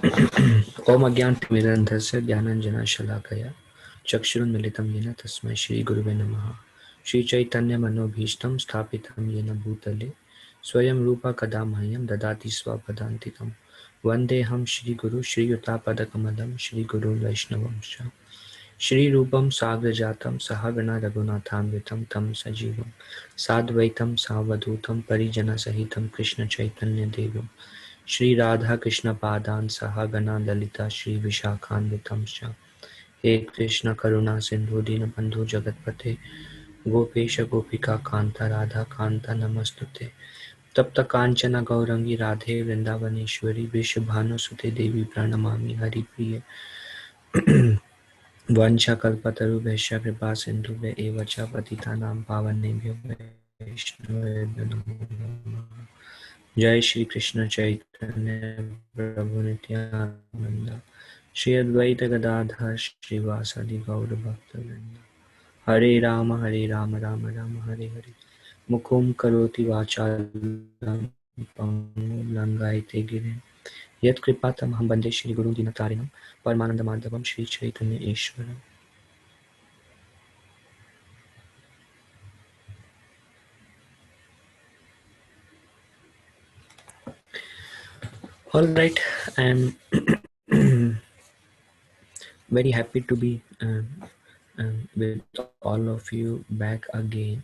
Om Agyantimirandhasya Jnananjana Chakshurunmilitam Yena Tasmai Shri Guruve Namaha. Shri Chaitanya Manobhishtam Sthapitam Yena Bhutale Swayam Rupa Kadamahayam Dadati Swapadantikam Vandeham Shri Guru Shri Yutapadakamalam Shri Guru Vaishnavamsha Shri Rupam Sagrajatam Sahagana Raghunathanvitam Tam Sajivam Sadvaitam Savadutam Parijana Sahitam Krishna Chaitanya Devam Shri Radha Krishna Padan Sahagana Lalita Shri Vishakhanvitam Sha He Krishna Karuna Sindhu Dinabandhu Jagatpate Gopesha Gopika Kanta Radha Kanta Namastute Tapta Kanchana Gaurangi Radhe Vrindavaneshwari Vrishabhanusute Devi Pranamami Hari Priye Vancha Kalpataru Vaishya Kripa Sindhube Evacha Patitanam Pavanebhyo Vaishnavebhyo Namo Namaha Jai Shri Krishna Chaitanya Prabhu Nityananda Shri Advaita Gadadhar Shri Vasadi Gaura Bhakta Hare Rama Rama Rama Hare Hare Mukhum Karoti Vachalam Pangu Langaite Girin Yat Kripatam Ham Bande Shri Guru Dinatarinam Paramananda Madhavam Shri Chaitanya Ishwaram. All right, I'm very happy to be with all of you back again.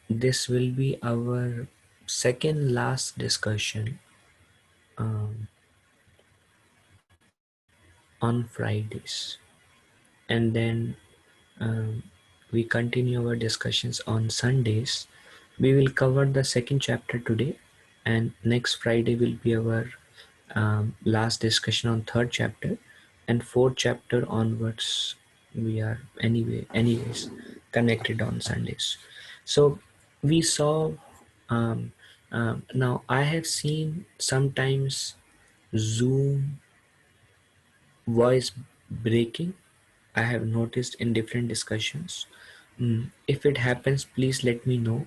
This will be our second last discussion um, on Fridays, and then we continue our discussions on Sundays. We will cover the second chapter today, and next Friday will be our last discussion on third chapter, and fourth chapter onwards we are anyways connected on Sundays. So we saw um, now I have seen sometimes Zoom voice breaking. I have noticed in different discussions. If it happens, please let me know.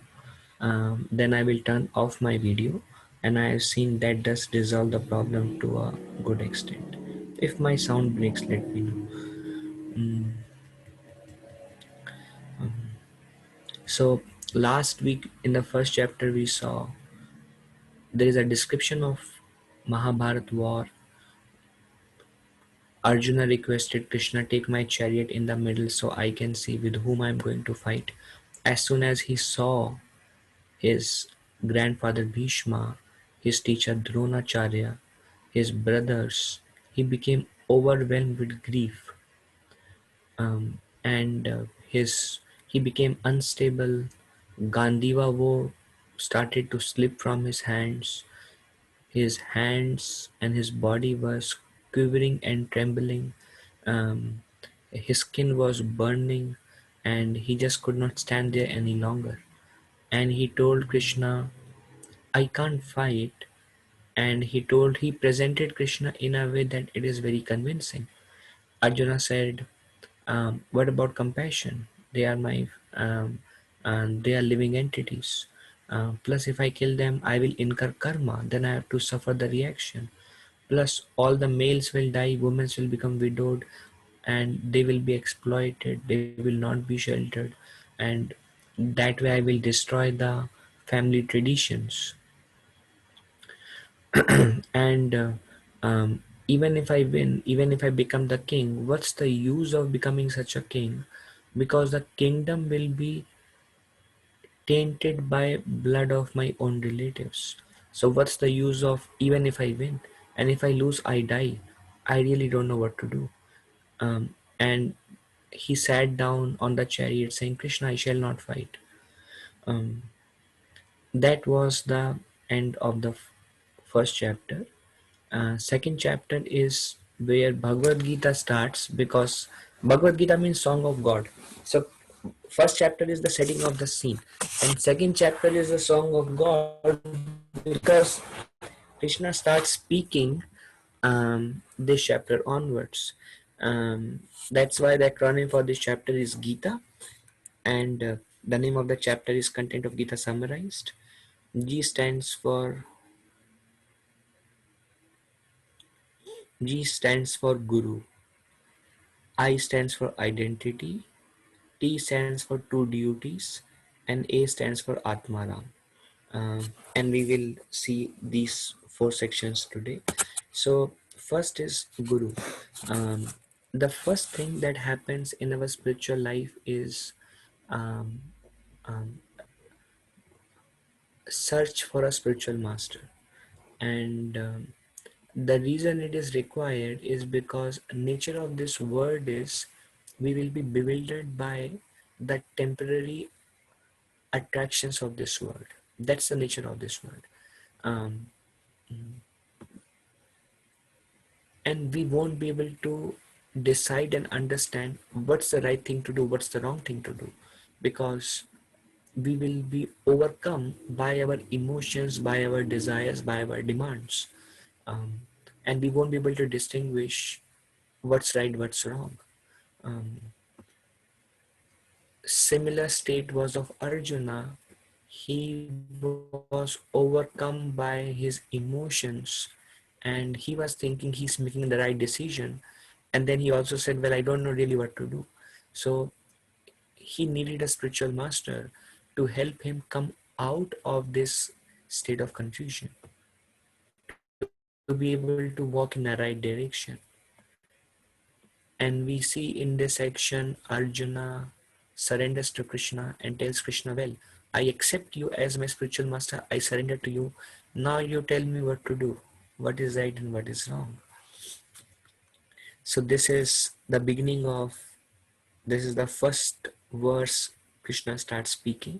Then I will turn off my video, and I have seen that does resolve the problem to a good extent. If my sound breaks, let me know. Mm, So last week in the first chapter we saw there is a description of Mahabharata War. Arjuna requested Krishna take my chariot in the middle so I can see with whom I am going to fight. As soon as he saw his grandfather Bhishma, his teacher Dronacharya, his brothers, he became overwhelmed with grief, and his he became unstable. Gandiva wo started to slip from his hands. His hands and his body was quivering and trembling. Um, his skin was burning, and he just could not stand there any longer. And he told Krishna, I can't fight. And he presented Krishna in a way that it is very convincing. Arjuna said, what about compassion? They are my, and they are living entities. Plus, if I kill them, I will incur karma. Then I have to suffer the reaction. Plus, all the males will die, women will become widowed, and they will be exploited. They will not be sheltered, and that way I will destroy the family traditions. And even if I win, even if I become the king, what's the use of becoming such a king? Because the kingdom will be tainted by blood of my own relatives. So what's the use of even if I win? And if I lose, I die. I really don't know what to do. And he sat down on the chariot saying, Krishna, I shall not fight. Um, that was the end of the first chapter. Second chapter is where Bhagavad Gita starts, because Bhagavad Gita means Song of God. So first chapter is the setting of the scene, and second chapter is the Song of God, because Krishna starts speaking this chapter onwards. That's why the acronym for this chapter is Gita, and the name of the chapter is Content of Gita Summarized. G stands for G stands for Guru, I stands for identity, T stands for two duties, and A stands for Atmaram. And we will see these four sections today. So, first is Guru. Um, the first thing that happens in our spiritual life is um, um, search for a spiritual master, and the reason it is required is because nature of this world is we will be bewildered by the temporary attractions of this world. That's the nature of this world. um, and we won't be able to decide and understand what's the right thing to do, what's the wrong thing to do, because we will be overcome by our emotions, by our desires, by our demands, um, and we won't be able to distinguish what's right, what's wrong. Um, Similar state was of Arjuna. He was overcome by his emotions, and he was thinking he's making the right decision, and then he also said, well, I don't know really what to do. So he needed a spiritual master to help him come out of this state of confusion, to be able to walk in the right direction. And we see in this section, Arjuna surrenders to Krishna and tells Krishna, well, I accept you as my spiritual master, I surrender to you. Now you tell me what to do, what is right and what is wrong. So this is the beginning of, this is the first verse Krishna starts speaking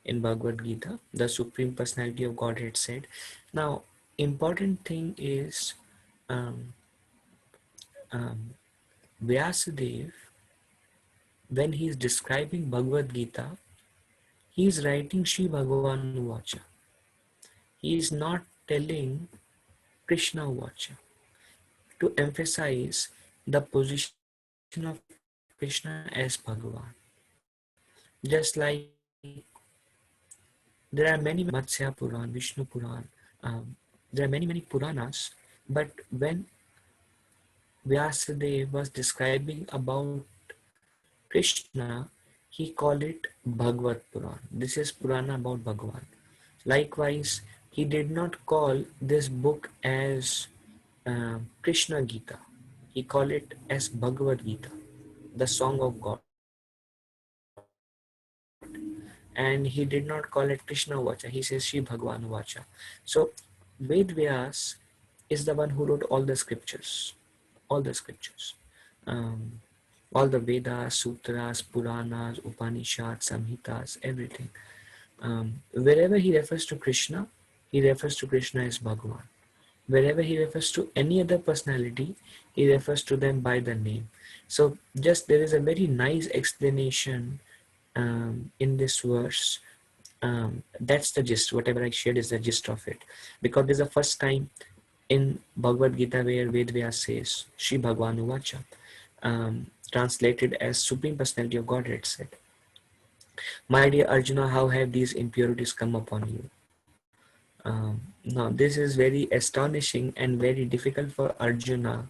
in Bhagavad Gita. The Supreme Personality of Godhead said. Now, important thing is um, um, Vyasadeva, when he is describing Bhagavad Gita, he is writing Shri Bhagavan Vacha. He is not telling Krishna Vacha to emphasize the position of Krishna as Bhagavan. Just like there are many Matsya Puran, Vishnu Puran, there are many Puranas, but when Vyasadeva was describing about Krishna, he called it Bhagavad Puran. This is Purana about Bhagavan. Likewise, he did not call this book as Krishna Gita. He called it as Bhagavad Gita, the Song of God. And he did not call it Krishna Vacha. He says Shri Bhagavan Vacha. So Ved Vyas is the one who wrote all the scriptures, um, all the Vedas, Sutras, Puranas, Upanishads, Samhitas, everything. Wherever he refers to Krishna, he refers to Krishna as Bhagavan. Wherever he refers to any other personality, he refers to them by the name. So just there is a very nice explanation in this verse. That's the gist. Whatever I shared is the gist of it. Because this is the first time in Bhagavad Gita where Ved Vyas says, Shri Bhagavanu Vacha, translated as Supreme Personality of Godhead said, my dear Arjuna, how have these impurities come upon you? Now, this is very astonishing and very difficult for Arjuna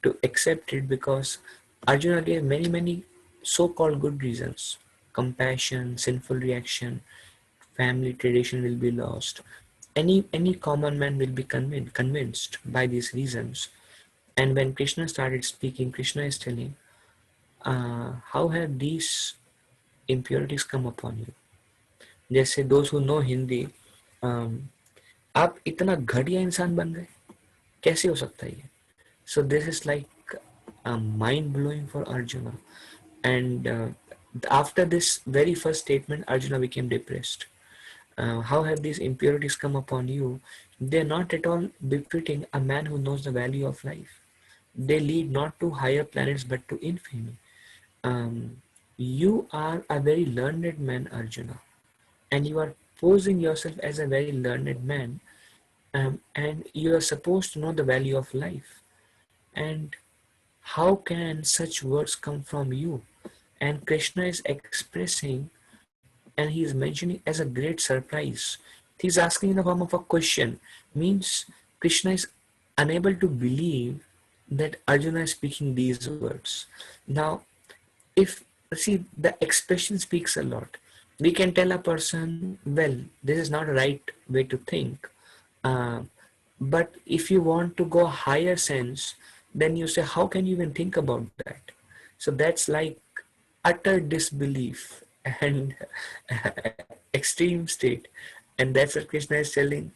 to accept it, because Arjuna gave many so-called good reasons. Compassion, sinful reaction, family tradition will be lost. Any common man will be convinced by these reasons. And when Krishna started speaking, Krishna is telling, how have these impurities come upon you? जैसे those who know Hindi, आप इतना घटिया इंसान बन गए, कैसे हो सकता है ये? So this is like mind blowing for Arjuna. And after this very first statement, Arjuna became depressed. How have these impurities come upon you? They're not at all befitting a man who knows the value of life. They lead not to higher planets but to infamy. You are a very learned man, Arjuna, and you are posing yourself as a very learned man, and you are supposed to know the value of life. And how can such words come from you? And Krishna is expressing, and he is mentioning as a great surprise. He is asking in the form of a question, means Krishna is unable to believe that Arjuna is speaking these words. Now, if see, the expression speaks a lot. We can tell a person, well, this is not a right way to think. Uh, but if you want to go higher sense, then you say, how can you even think about that? So that's like utter disbelief and extreme state. And that's what Krishna is telling.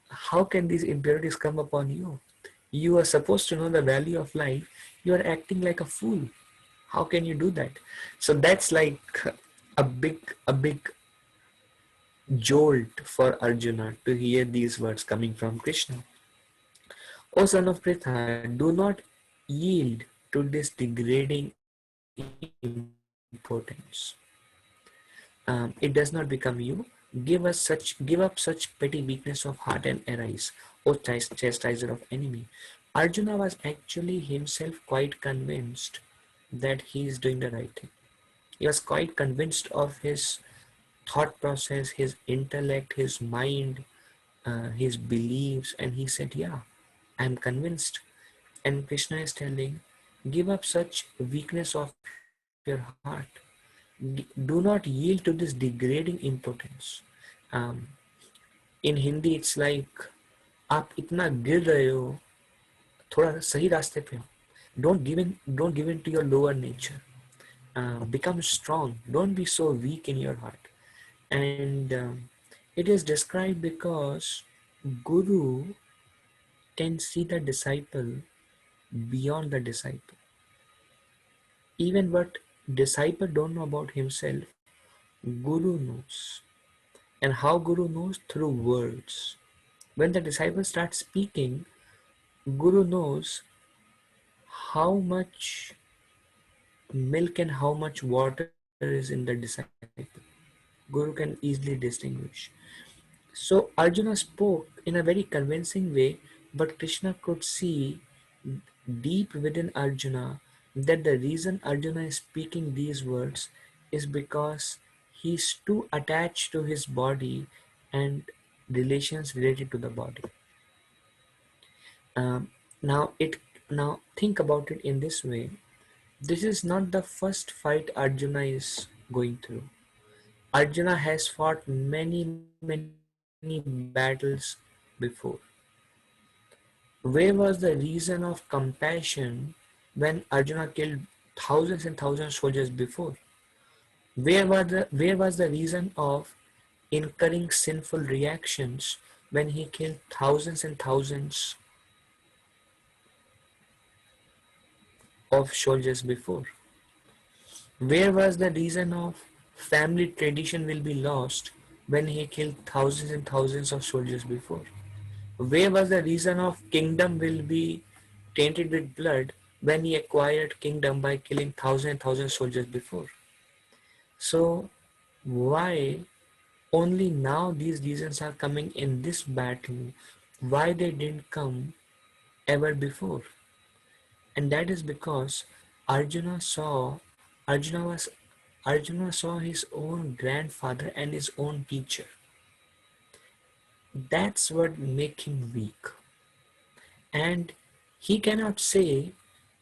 How can these impurities come upon you? You are supposed to know the value of life. You are acting like a fool. How can you do that? So that's like a big jolt for Arjuna to hear these words coming from Krishna. O son of Pritha, do not yield to this degrading importance. It does not become you. Give up such petty weakness of heart and arise, O chastiser of enemy. Arjuna was actually himself quite convinced that he is doing the right thing. He was quite convinced of his thought process, his intellect, his mind, his beliefs, and he said, yeah, I'm convinced. And Krishna is telling, give up such weakness of your heart. Do not yield to this degrading importance. um, in Hindi it's like, आप इतना गिर रहे हो, थोड़ा सही रास्ते पे हो. Don't give in to your lower nature. Become strong. Don't be so weak in your heart. And it is described because Guru can see the disciple beyond the disciple. Even what disciple don't know about himself, Guru knows. And how Guru knows? Through words. When the disciple starts speaking, Guru knows how much milk and how much water is in the disciple. Guru can easily distinguish. So Arjuna spoke in a very convincing way, but Krishna could see deep within Arjuna that the reason Arjuna is speaking these words is because he's too attached to his body and relations related to the body. Um, now it now think about it in this way. This is not the first fight Arjuna is going through. Arjuna has fought many battles before. Where was the reason of compassion when Arjuna killed thousands and thousands of soldiers before? Where was the reason of incurring sinful reactions when he killed thousands and thousands of soldiers before? Where was the reason of family tradition will be lost when he killed thousands and thousands of soldiers before? Where was the reason of kingdom will be tainted with blood when he acquired kingdom by killing thousands and thousands of soldiers before? So why only now these reasons are coming in this battle? Why they didn't come ever before? And that is because Arjuna saw Arjuna was Arjuna saw his own grandfather and his own teacher. That's what make him weak. And he cannot say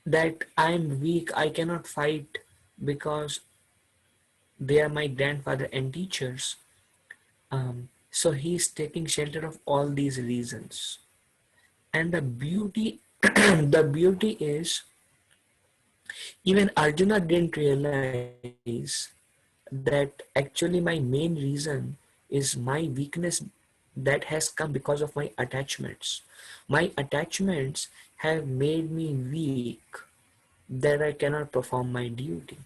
that I am weak, I cannot fight because they are my grandfather and teachers. So he is taking shelter of all these reasons. And the beauty, the beauty is, even Arjuna didn't realize that actually my main reason is my weakness that has come because of my attachments. My attachments have made me weak that I cannot perform my duty.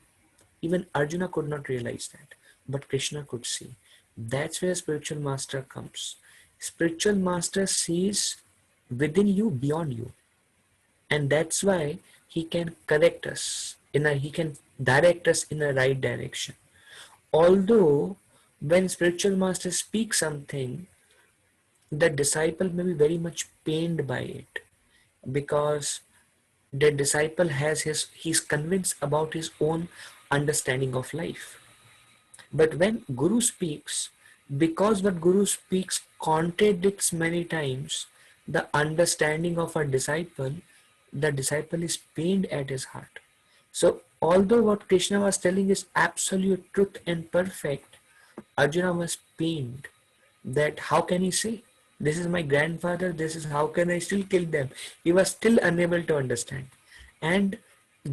Even Arjuna could not realize that, but Krishna could see. That's where spiritual master comes. Spiritual master sees within you, beyond you, and that's why he can correct us he can direct us in the right direction. Although when spiritual master speaks something, the disciple may be very much pained by it, because the disciple he's convinced about his own understanding of life. But when Guru speaks, because what Guru speaks contradicts many times the understanding of a disciple, the disciple is pained at his heart. So although what Krishna was telling is absolute truth and perfect, Arjuna was pained that how can he say, this is my grandfather, this is how can I still kill them? He was still unable to understand. And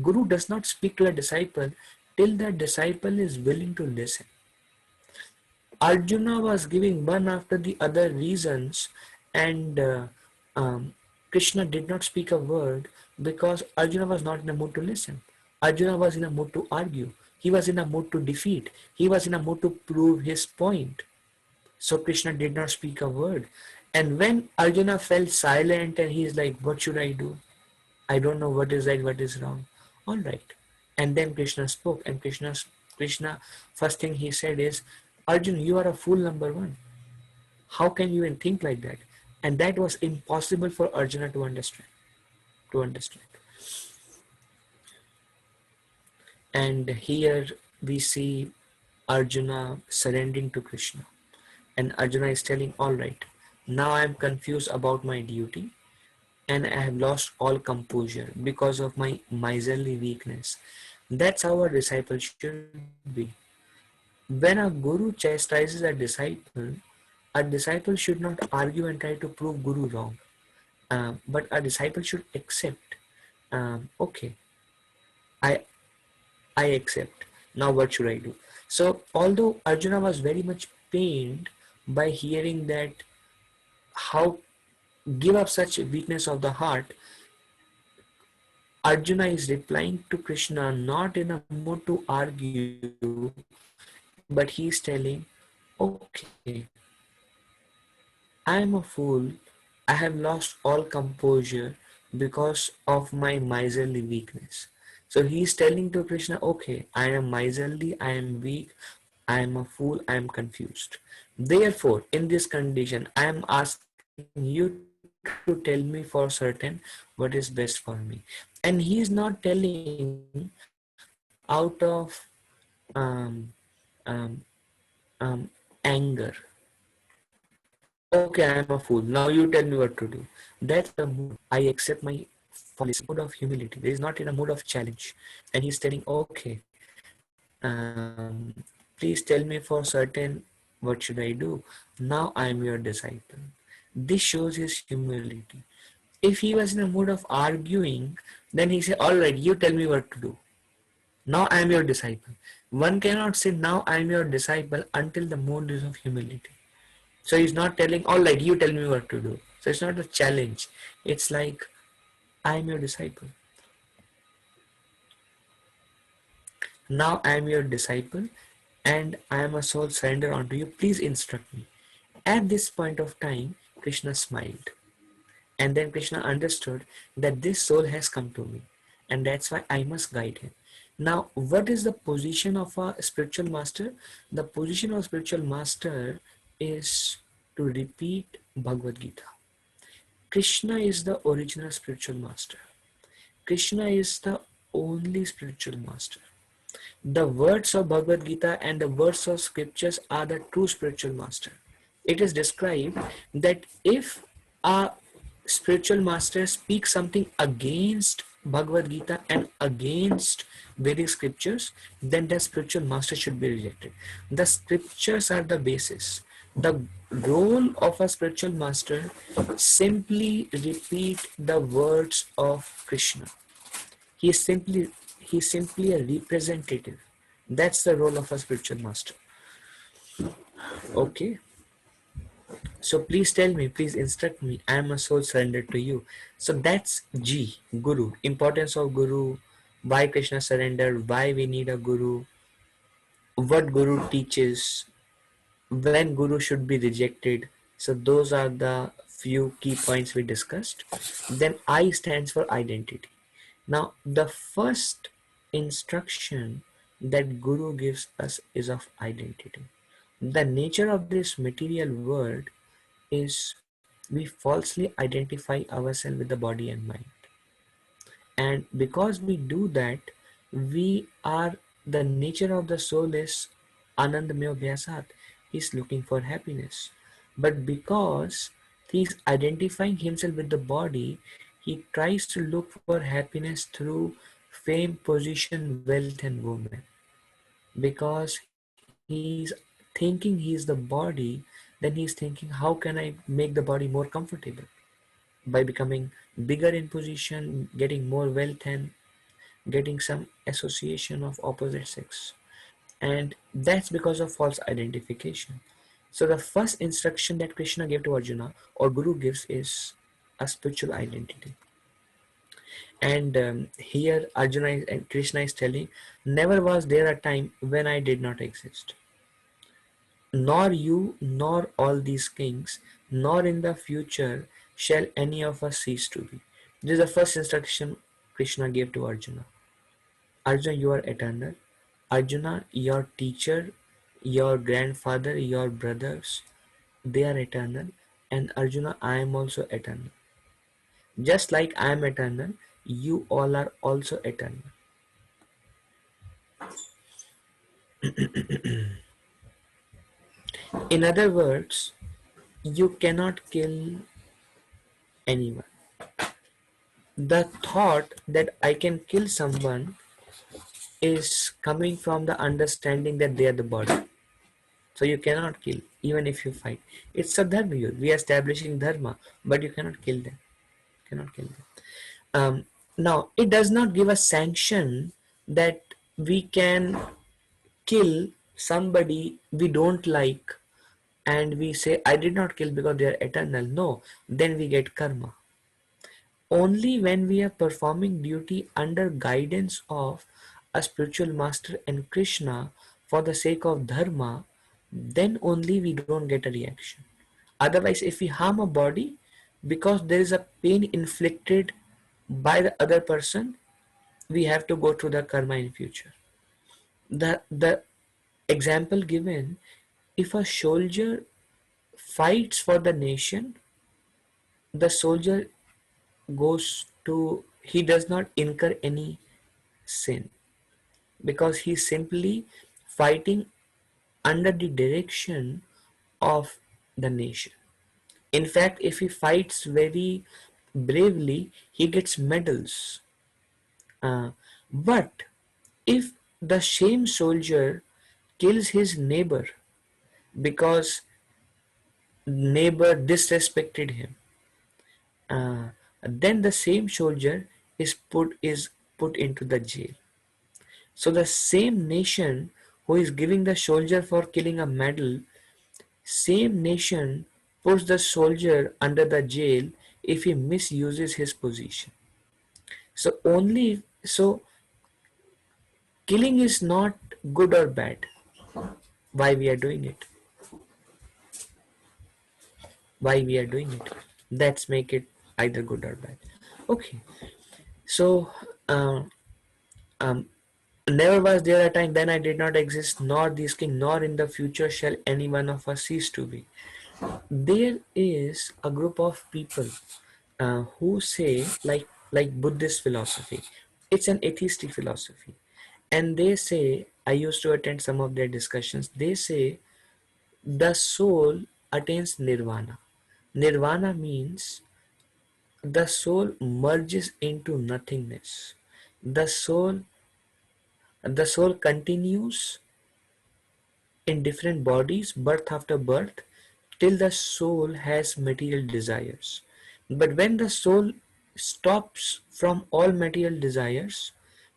Guru does not speak to a disciple till the disciple is willing to listen. Arjuna was giving one after the other reasons, and um, Krishna did not speak a word because Arjuna was not in a mood to listen. Arjuna was in a mood to argue. He was in a mood to defeat. He was in a mood to prove his point. So Krishna did not speak a word. And when Arjuna felt silent and he is like, what should I do? I don't know what is right, what is wrong. All right. And then Krishna spoke, and Krishna first thing he said is, Arjuna, you are a fool number one. How can you even think like that? And that was impossible for Arjuna to understand. To understand. And here we see Arjuna surrendering to Krishna. And Arjuna is telling, all right, now I am confused about my duty and I have lost all composure because of my miserly weakness. That's how a disciple should be. When a guru chastises a disciple should not argue and try to prove guru wrong. But a disciple should accept. Okay, I I accept. Now what should I do? So although Arjuna was very much pained by hearing that how give up such weakness of the heart, Arjuna is replying to Krishna not in a mood to argue, but he's telling, okay, I am a fool. I have lost all composure because of my miserly weakness. So he's telling to Krishna, okay, I am miserly, I am weak, I am a fool, I am confused. Therefore, in this condition, I am asking you to tell me for certain what is best for me. And he is not telling out of um, um, anger. Okay, I am a fool. Now you tell me what to do. That's not the mood. I accept my fall. Is in a mood of humility. There is not in a mood of challenge. And he's telling, okay, please tell me for certain what should I do. Now I am your disciple. This shows his humility. If he was in a mood of arguing, then he said, all right, you tell me what to do. Now I am your disciple. One cannot say now I am your disciple until the mood is of humility. So he's not telling, all right, you tell me what to do. So it's not a challenge. It's like, I am your disciple. Now I am your disciple and I am a soul surrender unto you. Please instruct me. At this point of time, Krishna smiled. And then Krishna understood that this soul has come to me. And that's why I must guide him. Now, what is the position of a spiritual master? The position of spiritual master is to repeat Bhagavad Gita. Krishna is the original spiritual master. Krishna is the only spiritual master. The words of Bhagavad Gita and the words of scriptures are the true spiritual master. It is described that if a spiritual master speaks something against Bhagavad Gita and against Vedic scriptures, then the spiritual master should be rejected. The scriptures are the basis. The role of a spiritual master simply repeat the words of Krishna. He is simply a representative. That's the role of a spiritual master. Okay. So please tell me, please instruct me. I am a soul surrendered to you. So that's G, Guru. Importance of Guru, why Krishna surrendered, why we need a Guru, what Guru teaches, when Guru should be rejected. So those are the few key points we discussed. Then I stands for identity. Now the first instruction that Guru gives us is of identity. The nature of this material world is we falsely identify ourselves with the body and mind. And because we do that, we are the nature of the soul is Anandamyo Vyasat. He's looking for happiness. But because he's identifying himself with the body, he tries to look for happiness through fame, position, wealth, and women, because he's thinking he's the body. Then he's thinking, how can I make the body more comfortable by becoming bigger in position, getting more wealth, and getting some association of opposite sex. And that's because of false identification. So the first instruction that Krishna gave to Arjuna, or Guru gives, is a spiritual identity. And here and Krishna is telling, never was there a time when I did not exist, nor you, nor all these kings, nor in the future shall any of us cease to be. This is the first instruction Krishna gave to Arjuna. Arjuna, you are eternal. Arjuna, your teacher, your grandfather, your brothers, they are eternal. And Arjuna, I am also eternal. Just like I am eternal, you all are also eternal. In other words, you cannot kill anyone. The thought that I can kill someone is coming from the understanding that they are the body. So you cannot kill, even if you fight. It's a dharma. We are establishing dharma, but you cannot kill them. Cannot kill them. Now, it does not give a sanction that we can kill somebody we don't like and we say, I did not kill because they are eternal. No, then we get karma. Only when we are performing duty under guidance of a spiritual master and Krishna for the sake of dharma, then only we don't get a reaction. Otherwise, if we harm a body because there is a pain inflicted by the other person, we have to go through the karma in future. The example given, if a soldier fights for the nation, the soldier he does not incur any sin, because he's simply fighting under the direction of the nation. In fact, if he fights very bravely, he gets medals. But if the same soldier kills his neighbor because neighbor disrespected him, uh, then the same soldier is put into the jail. So the same nation who is giving the soldier for killing a medal, same nation puts the soldier under the jail if he misuses his position. So killing is not good or bad. Why we are doing it? Why we are doing it? Let's make it either good or bad. Okay. So uh, um, never was there a time when I did not exist, nor this king, nor in the future shall any one of us cease to be. There is a group of people who say, like Buddhist philosophy, it's an atheistic philosophy, and they say, I used to attend some of their discussions. They say the soul attains nirvana. Nirvana means the soul merges into nothingness. The soul the soul continues in different bodies, birth after birth, till the soul has material desires. But when the soul stops from all material desires,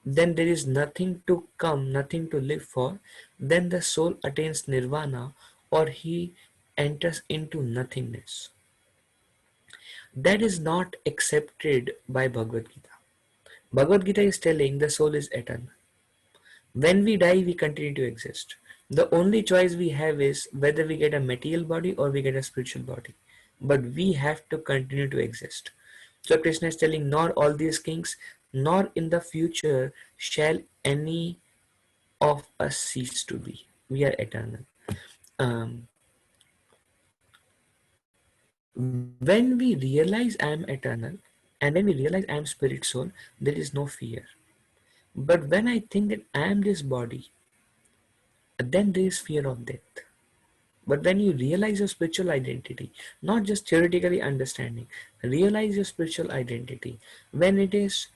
then there is nothing to come, nothing to live for. Then the soul attains nirvana, or he enters into nothingness. That is not accepted by Bhagavad Gita. Bhagavad Gita is telling the soul is eternal. When we die, we continue to exist. The only choice we have is whether we get a material body or we get a spiritual body. But we have to continue to exist. So Krishna is telling, nor all these kings, nor in the future shall any of us cease to be. We are eternal. Um, when we realize I am eternal, and when we realize I am spirit soul, there is no fear. But when I think that I am this body, then there is fear of death. But when you realize your spiritual identity, not just theoretically understanding, realize your spiritual identity, when it is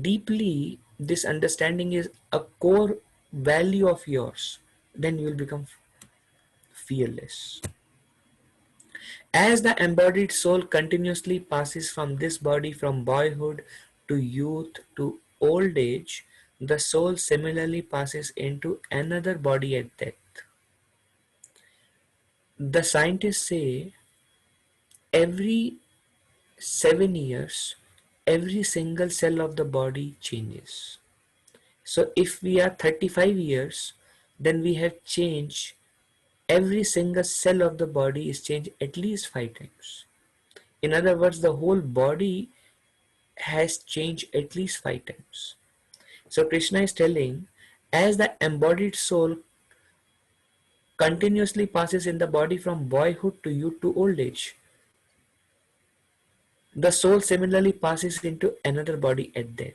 deeply, this understanding is a core value of yours, then you will become fearless. As the embodied soul continuously passes from this body, from boyhood to youth to old age, the soul similarly passes into another body at death. The scientists say every 7 years, every single cell of the body changes. So if we are 35 years, then we have changed, every single cell of the body is changed at least 5 times. In other words, the whole body has changed at least 5 times. So Krishna is telling, as the embodied soul continuously passes in the body from boyhood to youth to old age, the soul similarly passes into another body at death.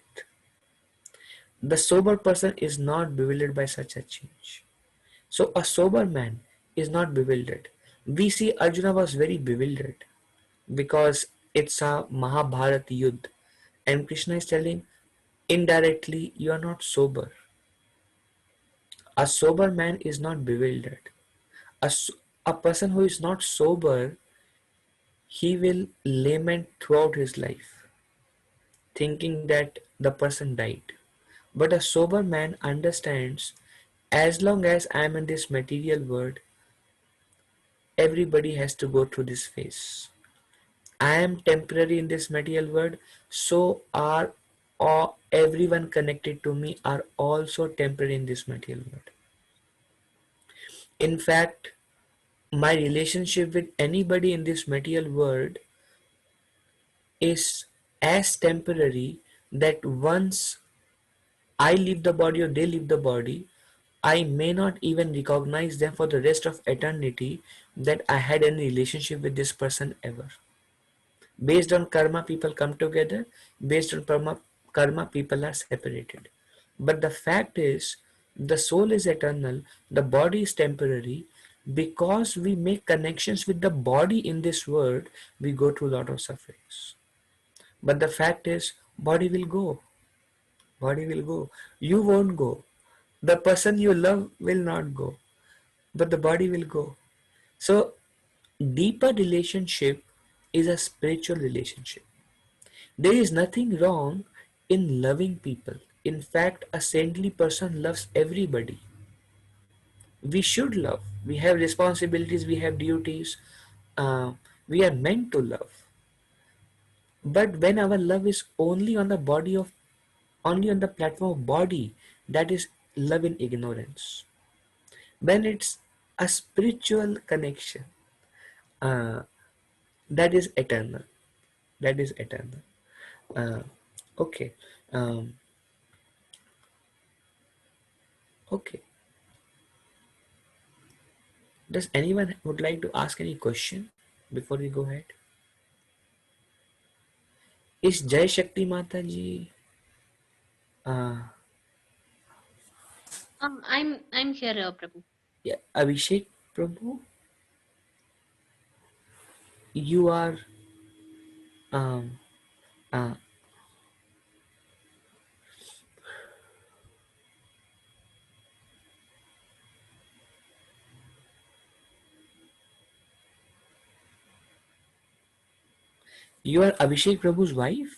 The sober person is not bewildered by such a change. So a sober man is not bewildered. We see Arjuna was very bewildered because it's a Mahabharata Yudh, and Krishna is telling, indirectly, you are not sober. A sober man is not bewildered. A person who is not sober, he will lament throughout his life, thinking that the person died. But a sober man understands, as long as I am in this material world, everybody has to go through this phase. I am temporary in this material world, so are all, everyone connected to me are also temporary in this material world. In fact, my relationship with anybody in this material world is as temporary that once I leave the body or they leave the body, I may not even recognize them for the rest of eternity that I had any relationship with this person ever. Based on karma, people come together. Based on karma, people are separated. But the fact is, the soul is eternal, the body is temporary. Because we make connections with the body in this world, we go through a lot of sufferings. But the fact is, body will go. Body will go. You won't go. The person you love will not go. But the body will go. So, deeper relationship is a spiritual relationship. There is nothing wrong in loving people. In fact, a saintly person loves everybody. We should love. We have responsibilities, we have duties. Uh, we are meant to love. But when our love is only on the body of, only on the platform of body, that is love in ignorance. When it's a spiritual connection, uh, that is eternal. That is eternal. Uh, okay. Um, okay. Does anyone would like to ask any question before we go ahead? Is Jai Shakti Mata ji, uh, I'm here, Prabhu. yeah, Abhishek Prabhu, you are um, uh, you are Abhishek Prabhu's wife?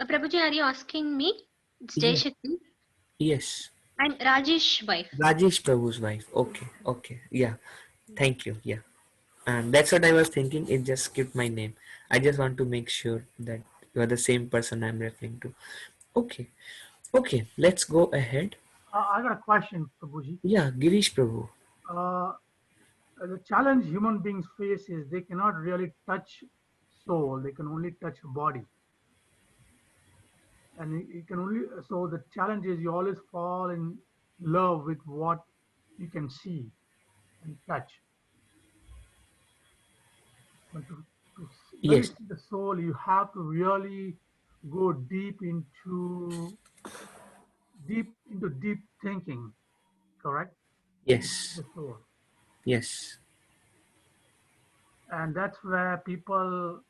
Prabhuji, are you asking me? It's Jai Yes. Shakti. Yes. I'm Rajesh wife. Rajesh Prabhu's wife. Okay. Okay. Yeah. Thank you. Yeah. And that's what I was thinking. It just skipped my name. I just want to make sure that you are the same person I'm referring to. Okay. Okay. Let's go ahead. I got a question, Prabhuji. Yeah. Girish Prabhu. Uh, the challenge human beings face is they cannot really touch soul; they can only touch body, and you can only. So the challenge is you always fall in love with what you can see and touch. But to really Yes. see the soul, you have to really go deep into. deep thinking, correct? That's Yes. the soul. Yes. And that's where people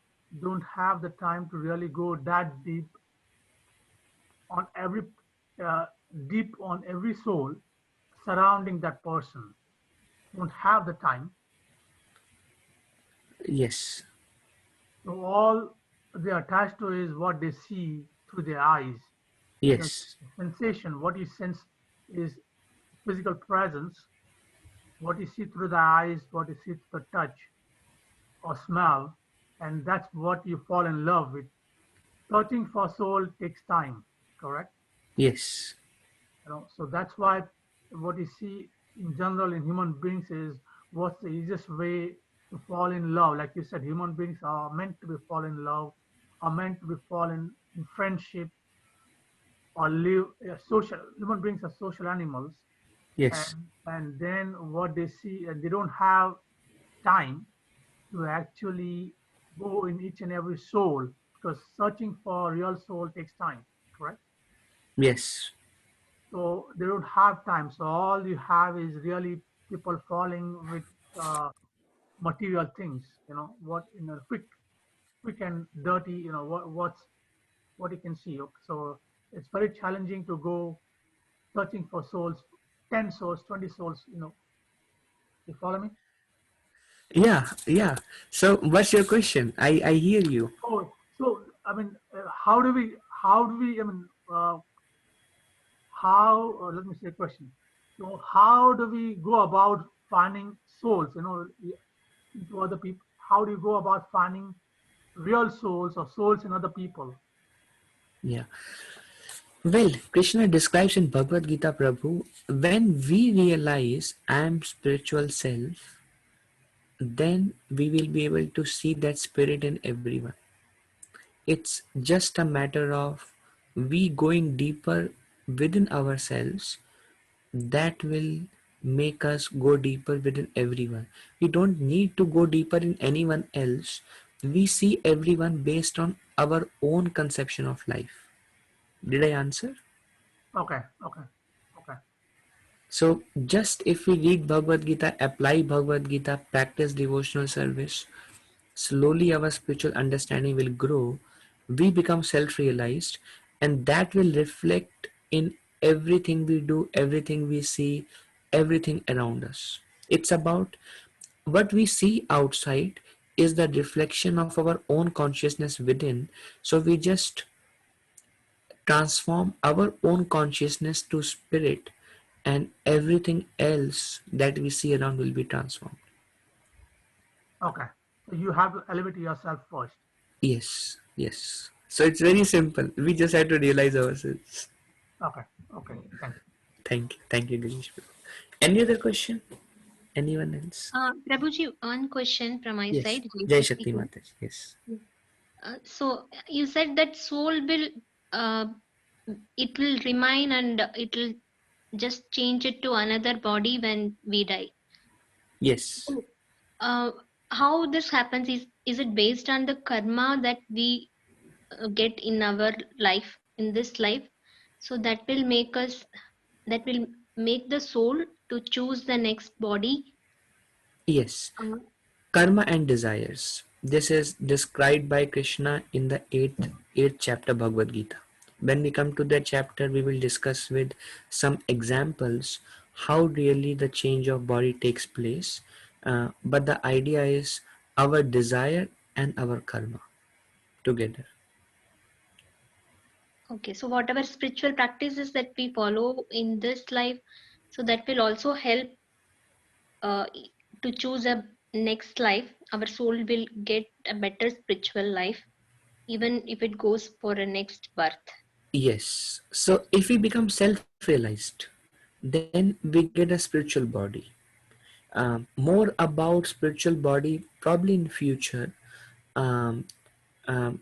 don't have the time to really go that on every uh, deep on every soul surrounding that person. Don't have the time. Yes. So all they are attached to is what they see through their eyes. The Yes. sensation, what you sense is physical presence, what you see through the eyes, what you see through the touch or smell, and that's what you fall in love with. Searching for soul takes time, correct? Yes. So that's why what you see in general in human beings is what's the easiest way to fall in love. Like you said, human beings are meant to be fall in love, are meant to be fall in friendship or live social. Human beings are social animals, Yes. and then what they see, they don't have time to actually go in each and every soul because searching for real soul takes time, correct? Yes. So they don't have time. So all you have is really people falling with uh, material things. What quick and dirty. What you can see. So it's very challenging to go searching for souls, 10 souls, 20 souls. You follow me? Yeah. Yeah. So, what's your question? I hear you. Oh, so I mean, how do we? I mean, how? Let me say a question. So how do we go about finding souls? Into other people. How do you go about finding real souls or souls in other people? Yeah. Well, Krishna describes in Bhagavad Gita, Prabhu, when we realize I am spiritual self, then we will be able to see that spirit in everyone. It's just a matter of we going deeper within ourselves that will make us go deeper within everyone. We don't need to go deeper in anyone else. We see everyone based on our own conception of life. Did I answer? Okay, okay, okay, So, just if we read Bhagavad Gita, apply Bhagavad Gita, practice devotional service, slowly our spiritual understanding will grow. We become self realized, and that will reflect in everything we do, everything we see, everything around us. It's about what we see outside is the reflection of our own consciousness within. So, we just transform our own consciousness to spirit, and everything else that we see around will be transformed. okay. So you have to elevate yourself first. Yes, yes. So it's very simple. We just have to realize ourselves. Okay, okay. Thank you. Thank you, Ganesh. Any other question? Anyone else? Prabhuji, one question from my Yes. side. Jai Jai Shakti Shakti here. Mataji. Yes. So you said that soul will, uh, it will remain and it will just change it to another body when we die. Yes. So, uh, how this happens is it based on the karma that we get in our life, in this life? So that will make the soul to choose the next body. Yes. Uh, Karma and desires. This is described by Krishna in the eighth chapter Bhagavad Gita. When we come to that chapter, we will discuss with some examples how really the change of body takes place. But the idea is our desire and our karma together. okay, so whatever spiritual practices that we follow in this life, so that will also help uh, to choose a next life. Our soul will get a better spiritual life, even if it goes for a next birth. Yes. So if we become self-realized, then we get a spiritual body. More about spiritual body probably in future. Um,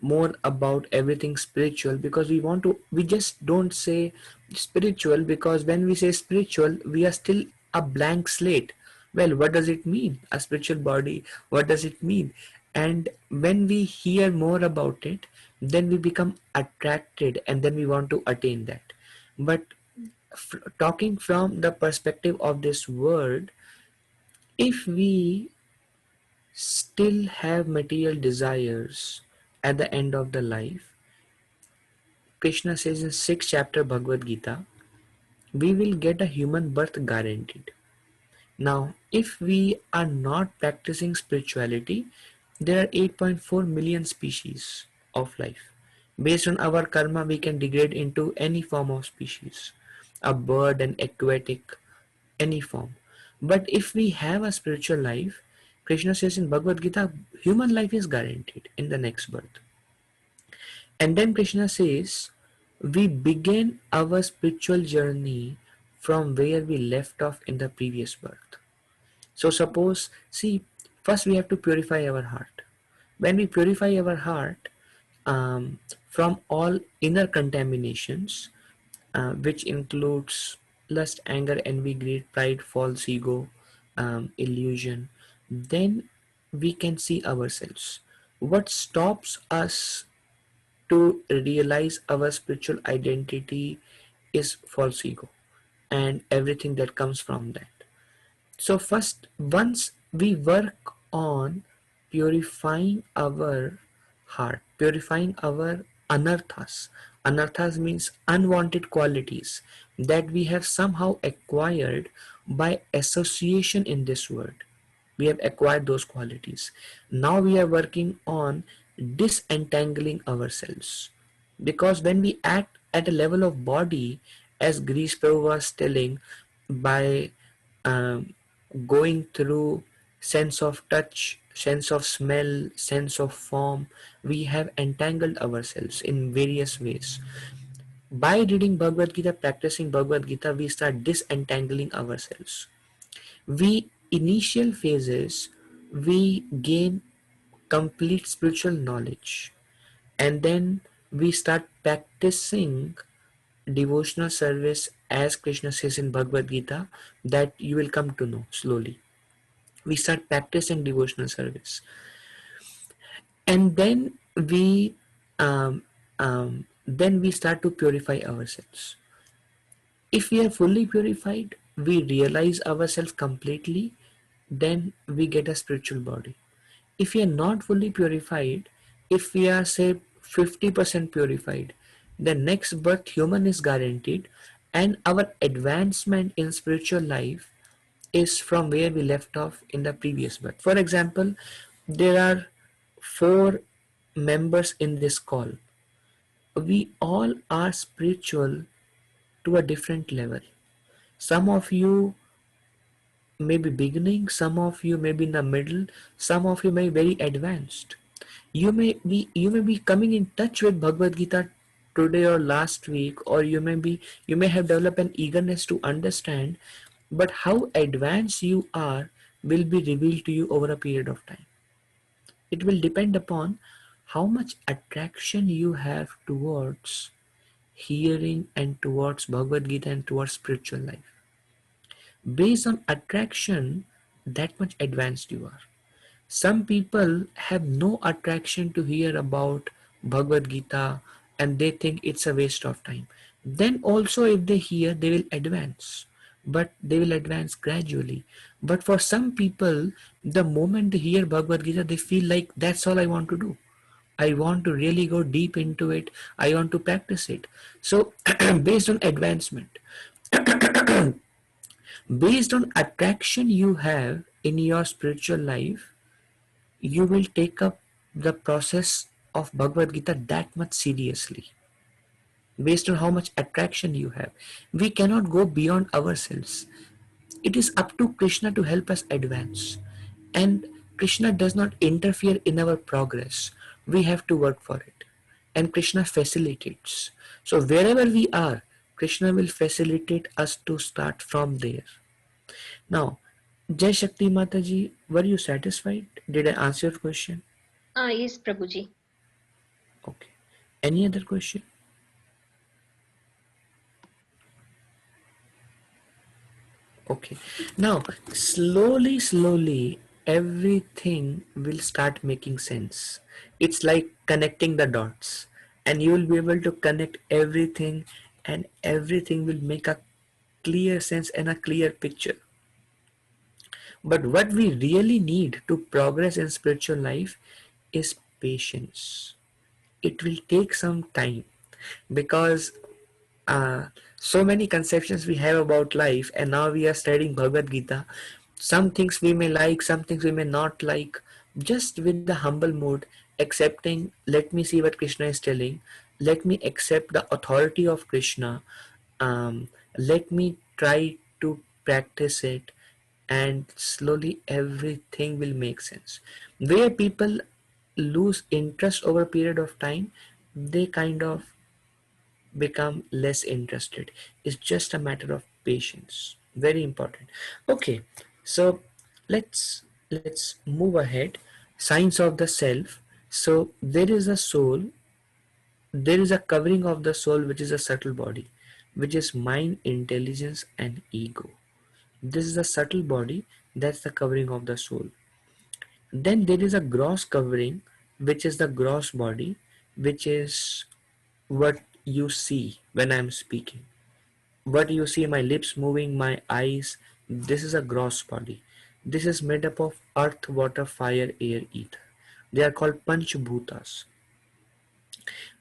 more about everything spiritual, because we just don't say spiritual, because when we say spiritual we are still a blank slate. Well, what does it mean, a spiritual body? What does it mean? And when we hear more about it, then we become attracted and then we want to attain that. But Talking from the perspective of this world, if we still have material desires at the end of the life, Krishna says in 6th chapter Bhagavad Gita, we will get a human birth guaranteed. Now, if we are not practicing spirituality, there are 8.4 million species of life. Based on our karma, we can degrade into any form of species, a bird, an aquatic, any form. But if we have a spiritual life, Krishna says in Bhagavad Gita, human life is guaranteed in the next birth. And then Krishna says, we begin our spiritual journey from where we left off in the previous birth. So suppose, see, first we have to purify our heart. When we purify our heart from all inner contaminations, which includes lust, anger, envy, greed, pride, false ego, illusion, then we can see ourselves. What stops us to realize our spiritual identity is false ego and everything that comes from that. So first, once we work on purifying our heart, purifying our anarthas. Anarthas means unwanted qualities that we have somehow acquired by association in this world. We have acquired those qualities. Now we are working on disentangling ourselves. Because when we act at a level of body, as Greece Prabhu was telling, by um, going through sense of touch, sense of smell, sense of form, we have entangled ourselves in various ways. By reading Bhagavad Gita, practicing Bhagavad Gita, we start disentangling ourselves. We initial phases, we gain complete spiritual knowledge, and then we start practicing devotional service as Krishna says in Bhagavad Gita, that you will come to know slowly. We start practicing devotional service, and then we start to purify ourselves. If we are fully purified, we realize ourselves completely, then we get a spiritual body. If we are not fully purified, if we are say 50% purified, the next birth human is guaranteed, and our advancement in spiritual life is from where we left off in the previous birth. For example, there are four members in this call. We all are spiritual to a different level. Some of you may be beginning, some of you may be in the middle, some of you may be very advanced. You may be coming in touch with Bhagavad Gita today or last week, or you may have developed an eagerness to understand, but how advanced you are will be revealed to you over a period of time. It will depend upon how much attraction you have towards hearing and towards Bhagavad Gita and towards spiritual life. Based on attraction, that much advanced you are. Some people have no attraction to hear about Bhagavad Gita and they think it's a waste of time. Then also, if they hear, they will advance, but they will advance gradually. But for some people, the moment they hear Bhagavad Gita, they feel like that's all I want to do. I want to really go deep into it. I want to practice it. So, based on advancement, based on attraction you have in your spiritual life, you will take up the process of Bhagavad Gita that much seriously, based on how much attraction you have. We cannot go beyond ourselves. It is up to Krishna to help us advance. And Krishna does not interfere in our progress. We have to work for it. And Krishna facilitates. So wherever we are, Krishna will facilitate us to start from there. Now, Jai Shakti Mataji, were you satisfied? Did I answer your question? Yes, Prabhuji. Okay. Any other question? Okay. Now, slowly, everything will start making sense. It's like connecting the dots, and you will be able to connect everything and everything will make a clear sense and a clear picture. But what we really need to progress in spiritual life is patience. It will take some time, because uh, so many conceptions we have about life, and now we are studying Bhagavad Gita. Some things we may like, some things we may not like. Just with the humble mood, accepting, let me see what Krishna is telling, let me accept the authority of Krishna, let me try to practice it, and slowly everything will make sense. Where people lose interest over a period of time, they kind of become less interested. It's just a matter of patience. Very important. Okay, so let's move ahead. Signs of the self. So there is a soul, there is a covering of the soul, which is a subtle body, which is mind, intelligence, and ego. This is a subtle body, that's the covering of the soul. Then there is a gross covering, which is the gross body, which is what you see when I'm speaking. What you see, my lips moving, my eyes, this is a gross body. This is made up of earth, water, fire, air, ether. They are called Panchbhutas.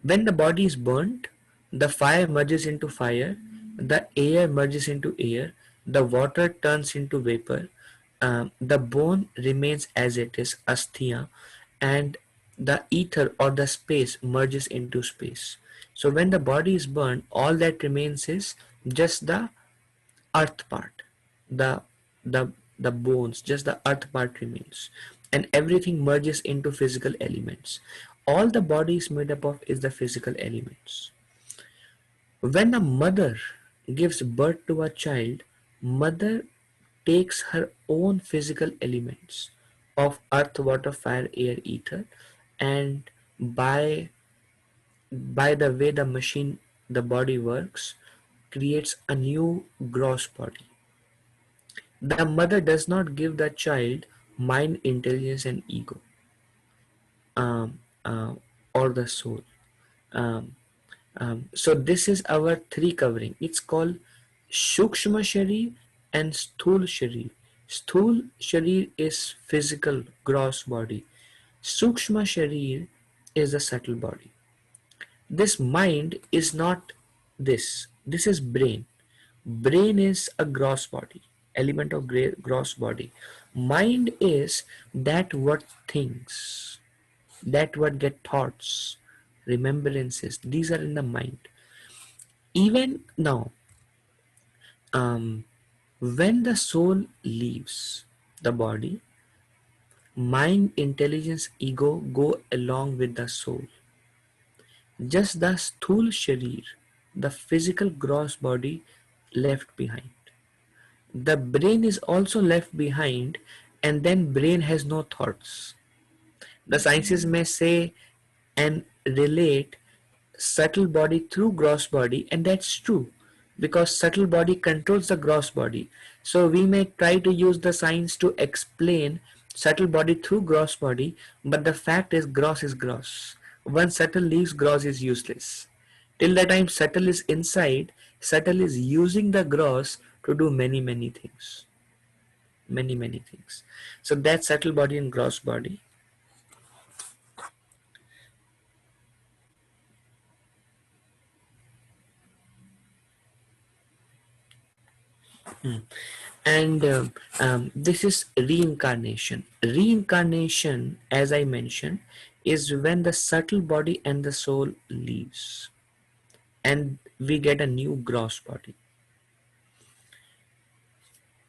When the body is burnt, the fire merges into fire, the air merges into air, the water turns into vapor, the bone remains as it is, asthia, and the ether or the space merges into space. So when the body is burned, all that remains is just the earth part, the the the bones, just the earth part remains, and everything merges into physical elements. All the body is made up of is the physical elements. When a mother gives birth to a child, mother takes her own physical elements of earth, water, fire, air, ether, and by the way the machine, the body works, creates a new gross body. The mother does not give the child mind, intelligence, and ego, um, uh, or the soul. Um, so this is our three covering. It's called Shukshma Sharir and Sthul Sharir. Sthul Sharir is physical, gross body. Sukshma Sharir is the subtle body. This mind is not this. This is brain. Brain is a gross body, element of gross body. Mind is that what thinks, that what get thoughts, remembrances. These are in the mind. Even now, um, when the soul leaves the body, mind, intelligence, ego go along with the soul. Just the sthul sharir, the physical gross body, left behind. The brain is also left behind, and then brain has no thoughts. The sciences may say and relate subtle body through gross body, and that's true, because subtle body controls the gross body. So we may try to use the science to explain subtle body through gross body, but the fact is gross. Once subtle leaves, gross is useless. Till the time subtle is inside, subtle is using the gross to do many things, many things. So that's subtle body and gross body. And this is reincarnation. Reincarnation, as I mentioned, is when the subtle body and the soul leaves, and we get a new gross body.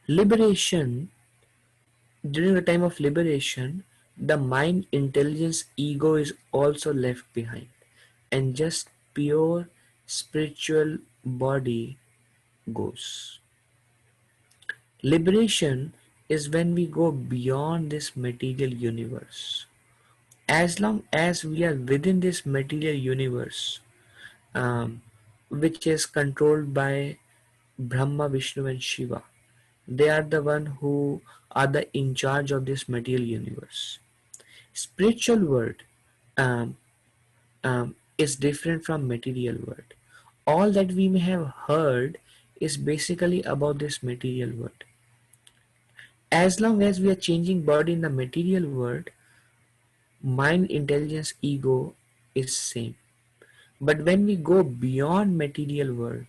Liberation, during the time of liberation, the mind, intelligence, ego is also left behind, and just pure spiritual body goes. Liberation is when we go beyond this material universe. As long as we are within this material universe, um, which is controlled by Brahma, Vishnu, and Shiva, they are the one who are the in charge of this material universe. Spiritual world um, is different from material world. all that we may have heard is basically about this material world. As long as we are changing body in the material world, mind, intelligence, ego is same. But when we go beyond material world,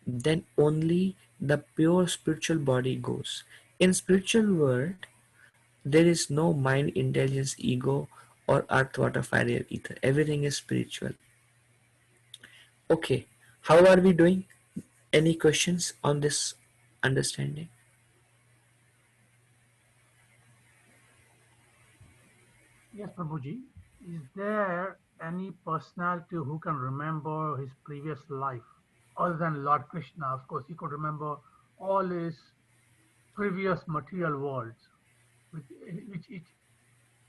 then only the pure spiritual body goes. In spiritual world, there is no mind, intelligence, ego, or earth, water, fire, air, ether. Everything is spiritual. Okay, how are we doing? Any questions on this understanding? Yes, Prabhuji. Is there any personality who can remember his previous life other than Lord Krishna? Of course, he could remember all his previous material worlds with each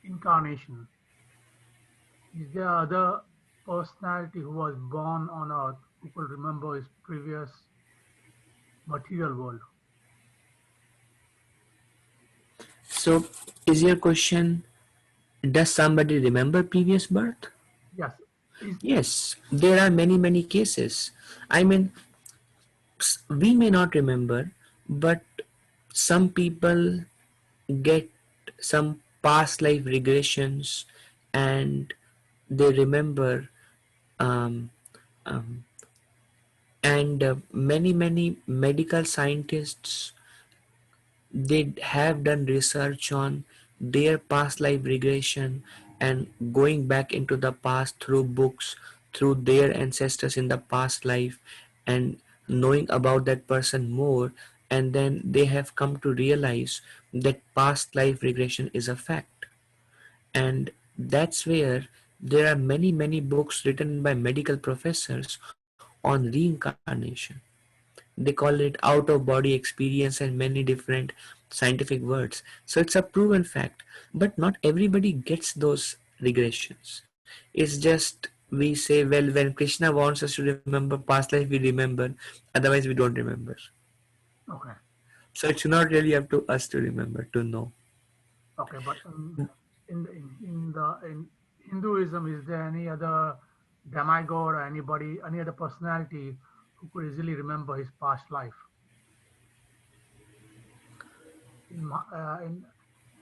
incarnation. Is there other personality who was born on earth who could remember his previous material world? So, is your question, does somebody remember previous birth? Yes. Is Yes, there are many, many cases. I mean, we may not remember, but some people get some past life regressions and they remember, um, um, and many medical scientists, they have done research on their past life regression and going back into the past through books, through their ancestors in the past life, and knowing about that person more, and then they have come to realize that past life regression is a fact. And that's where there are many books written by medical professors on reincarnation. They call it out of body experience and many different scientific words. So it's a proven fact. But not everybody gets those regressions. It's just we say, well, when Krishna wants us to remember past life, we remember, otherwise, we don't remember. okay. So it's not really up to us to remember, to know. Okay, but in Hinduism, is there any other demigod or anybody, any other personality who could easily remember his past life? In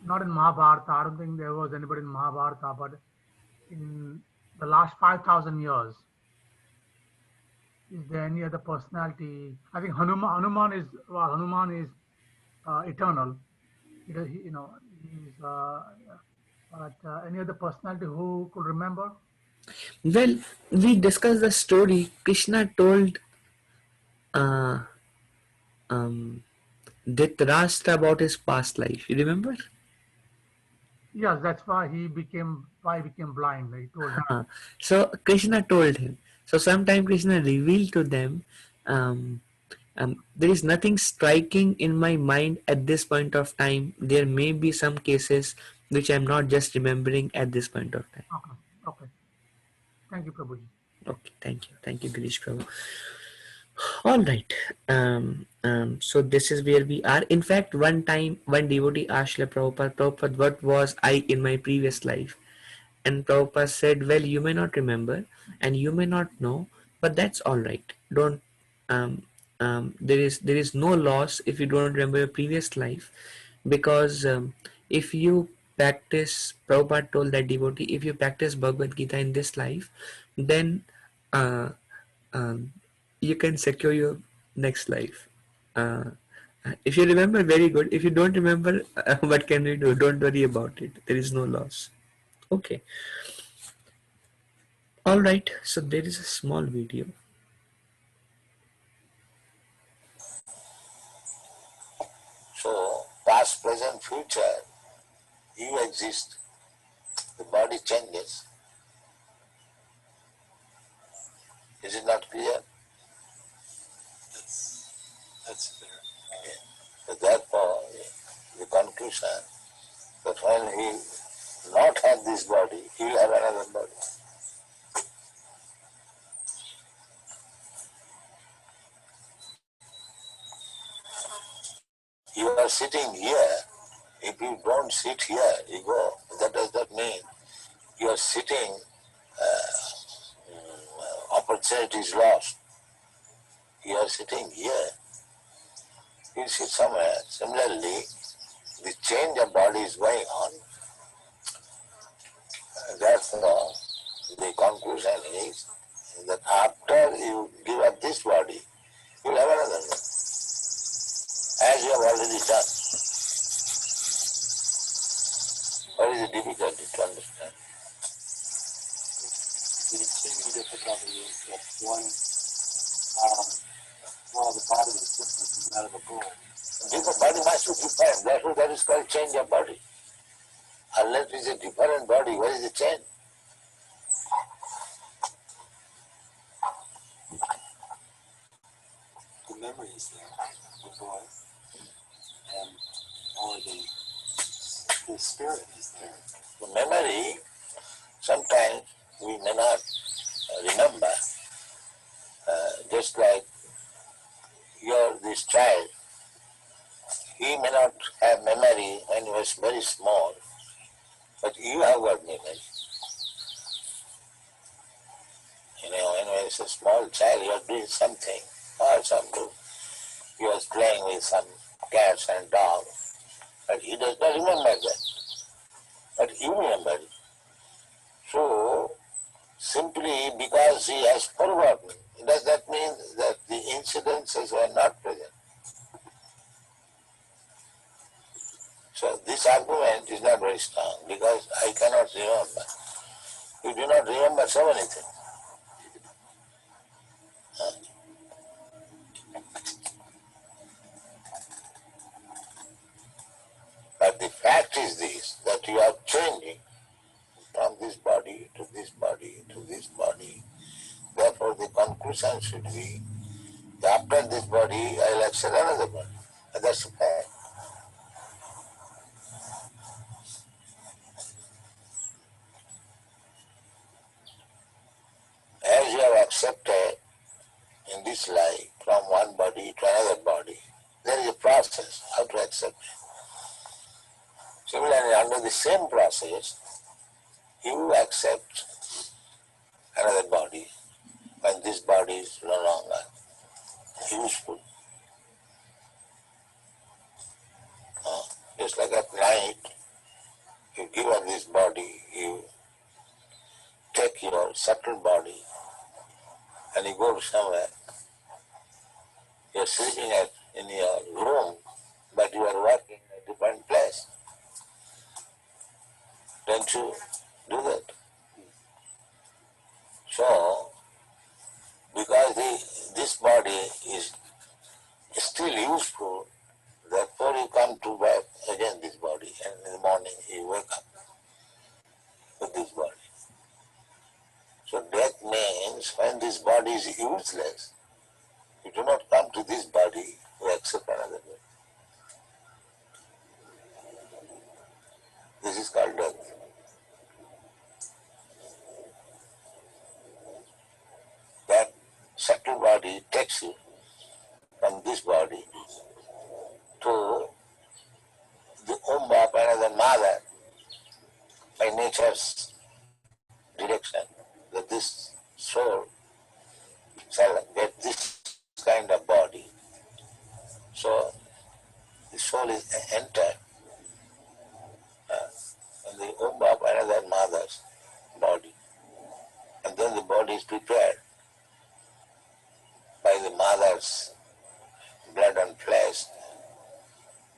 not in Mahabharata. I don't think there was anybody in Mahabharata, but in the last 5,000 years, is there any other personality? I think Hanuman is eternal. You know, he's. But any other personality who could remember? Well, we discussed the story. Krishna told uh, um, Dhritarashtra about his past life. You remember? Yes, that's why he became blind. He told him. So Krishna told him. So sometime Krishna revealed to them, um, there is nothing striking in my mind at this point of time. There may be some cases which I'm not just remembering at this point of time. Okay, okay. Thank you, Prabhuji. Okay, thank you, Girish Prabhu. All right. So this is where we are. In fact, one time, one devotee asked Srila Prabhupada, what was I in my previous life? And Prabhupada said, well, you may not remember and you may not know, but that's all right. Don't there is no loss if you don't remember your previous life, because if you practice, Prabhupada told that devotee, if you practice Bhagavad Gita in this life, then uh, um, you can secure your next life. Uh, if you remember, very good. If you don't remember, what can we do? Don't worry about it. There is no loss. Okay. All right. So there is a small video. So, past, present, future, you exist, the body changes. Is it not clear? That's clear. Okay. So therefore, the conclusion that when he not have this body, he will have another body. You are sitting here. If you don't sit here, you go. That does not mean you are sitting opportunity is lost. You are sitting here, you sit somewhere. Similarly, the change of body is going on. Therefore, the conclusion is that after you give up this body, you will have another one, as you have already done. What is the difficulty to understand? The extreme difficulty is that one of the body is different from that of a bull. Different body must be different. Therefore, that is called change of body. Unless it is a different body, what is the change? The memory is there, the boy, and or the spirit is there. The memory, sometimes we may not remember, just like this child, he may not have memory when he was very small, but you have got memory. You know, when he was a small child, you are doing something, or he was playing with some cats and dogs, but he does not remember that. But you remember it. So, simply because he has forgotten, does that mean that the incidences were not present? So this argument is not very strong because I cannot remember. You do not remember so many things. But the fact is this, that you are changing from this body to this body to this body. Therefore the conclusion should be, that after this body I will accept another body. And that's a fact. As you have accepted in this life from one body to another body, there is a process how to accept it. Similarly, under the same process, you accept another body when this body is no longer useful. Just like at night, you give up this body, you take your subtle body and you go somewhere. You're sleeping in your room, but you are working in a different place. Don't you do that? So, because this body is still useful, therefore you come to back again this body, and in the morning you wake up with this body. So death means when this body is useless, you do not come to this body, you accept another body. This is called death. That subtle body takes you from this body to the womb of another mother by nature's direction, that this soul shall get this kind of body. So the soul is entered in the womb of another mother's body, and then the body is prepared by the mother's blood and flesh,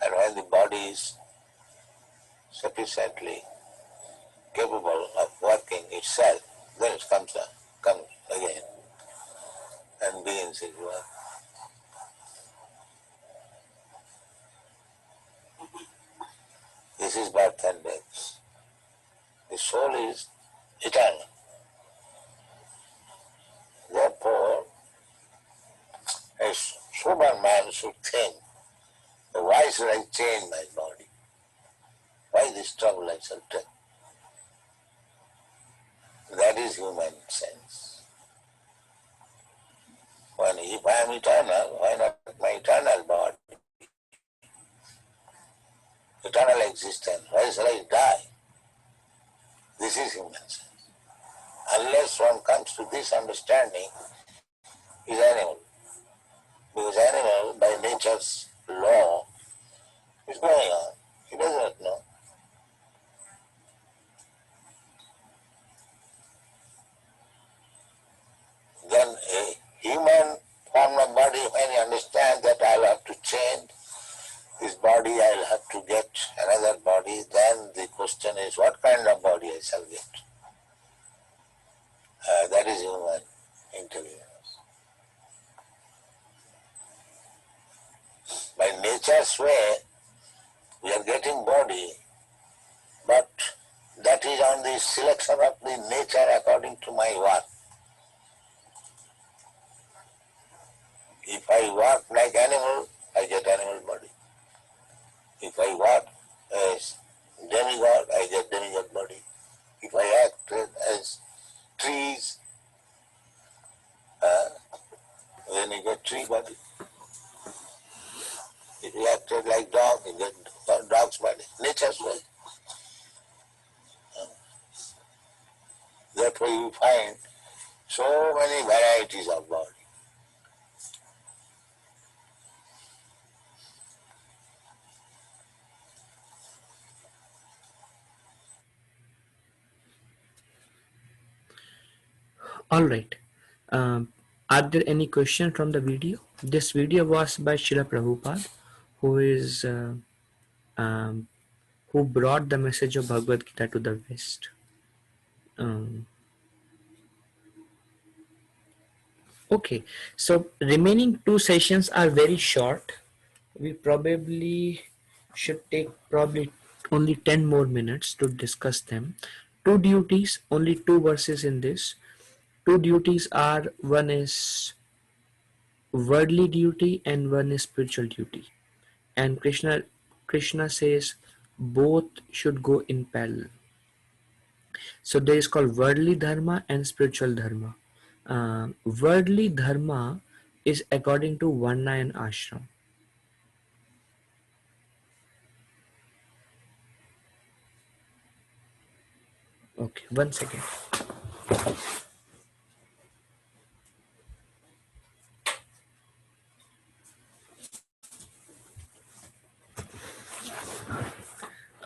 and when the body is sufficiently capable of working itself, then it comes again and begins its work. This is birth and death. The soul is eternal. Therefore, a sober man should think, why should I change my body? Why this trouble I shall take? That is human sense. If I am eternal, why not my eternal body? Eternal existence, why shall I die? This is human sense. Unless one comes to this understanding, is animal. Because animal, by nature's law, is going on. He does not know. Then a human form of body, when he understands that I'll have to change this body, I'll have to get another body, then the question is what kind of body I shall get. That is human intelligence. By nature's way, we are getting body, but that is on the selection of the nature according to my work. If I work like animal, I get animal body. If I work as demigod, I get demigod body. If I act as trees, then you get tree body. If you acted like dog, you get dog's body. Nature's way. Therefore you find so many varieties of body. All right. Um, are there any questions from the video? This video was by Srila Prabhupada, who is um, who brought the message of Bhagavad Gita to the West. Um, okay, so remaining two sessions are very short. We probably should take probably only 10 more minutes to discuss them. Two duties, only two verses in this. Two duties are, one is worldly duty and one is spiritual duty. And Krishna says both should go in parallel. So there is called worldly dharma and spiritual dharma. Worldly dharma is according to varna and ashram. Okay, one second.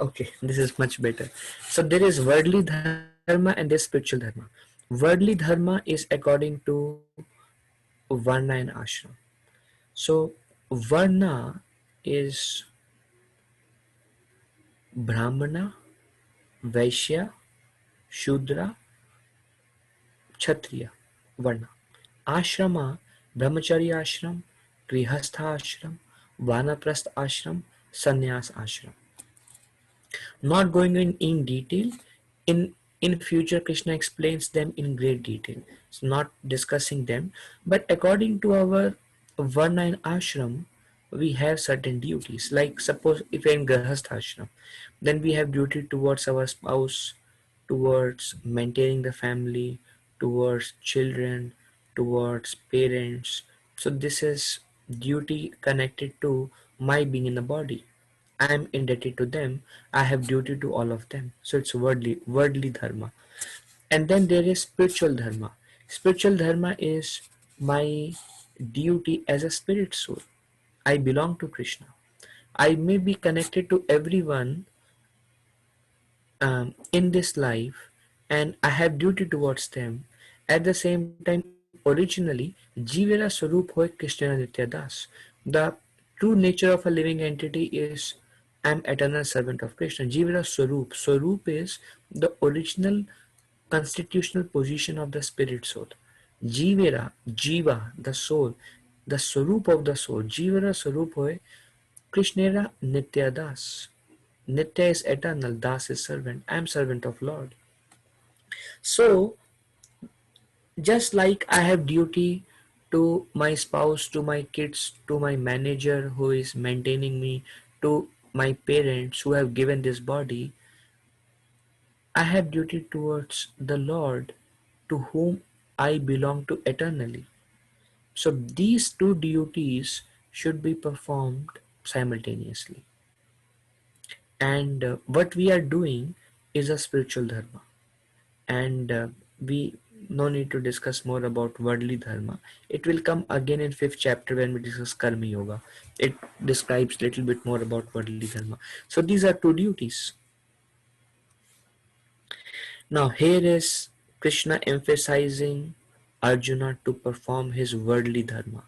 Okay, this is much better. So there is worldly dharma and there is spiritual dharma. Worldly dharma is according to varna and ashram. So varna is brahmana, vaishya, shudra, kshatriya, varna. Ashrama, brahmacharya ashram, grihastha ashram, vanaprastha ashram, sannyas ashram. Not going in detail, in in future Krishna explains them in great detail. It's not discussing them, but according to our varna and ashram, we have certain duties. Like suppose if you're in grahastha ashram, then we have duty towards our spouse, towards maintaining the family, towards children, towards parents. So this is duty connected to my being in the body. I am indebted to them. I have duty to all of them. So it's worldly dharma. And then there is spiritual dharma. Spiritual dharma is my duty as a spirit soul. I belong to Krishna. I may be connected to everyone in this life, and I have duty towards them. At the same time, originally, Jivera Swarup Hoy Krishna Nitya Das. The true nature of a living entity is I am eternal servant of Krishna. Jivera Swarup. Swarup is the original constitutional position of the spirit soul. Jivera, Jiva, the soul, the Swarup of the soul. Jivera Swarup Hoy Krishnera Nitya Das. Nitya is eternal, Das is servant. I am servant of Lord. So, just like I have duty to my spouse, to my kids, to my manager who is maintaining me, to my parents who have given this body, I have duty towards the Lord to whom I belong to eternally. So, these two duties should be performed simultaneously. And what we are doing is a spiritual dharma. And we no need to discuss more about worldly dharma. It will come again in fifth chapter when we discuss karma yoga. It describes little bit more about worldly dharma. So these are two duties. Now here is Krishna emphasizing Arjuna to perform his worldly dharma.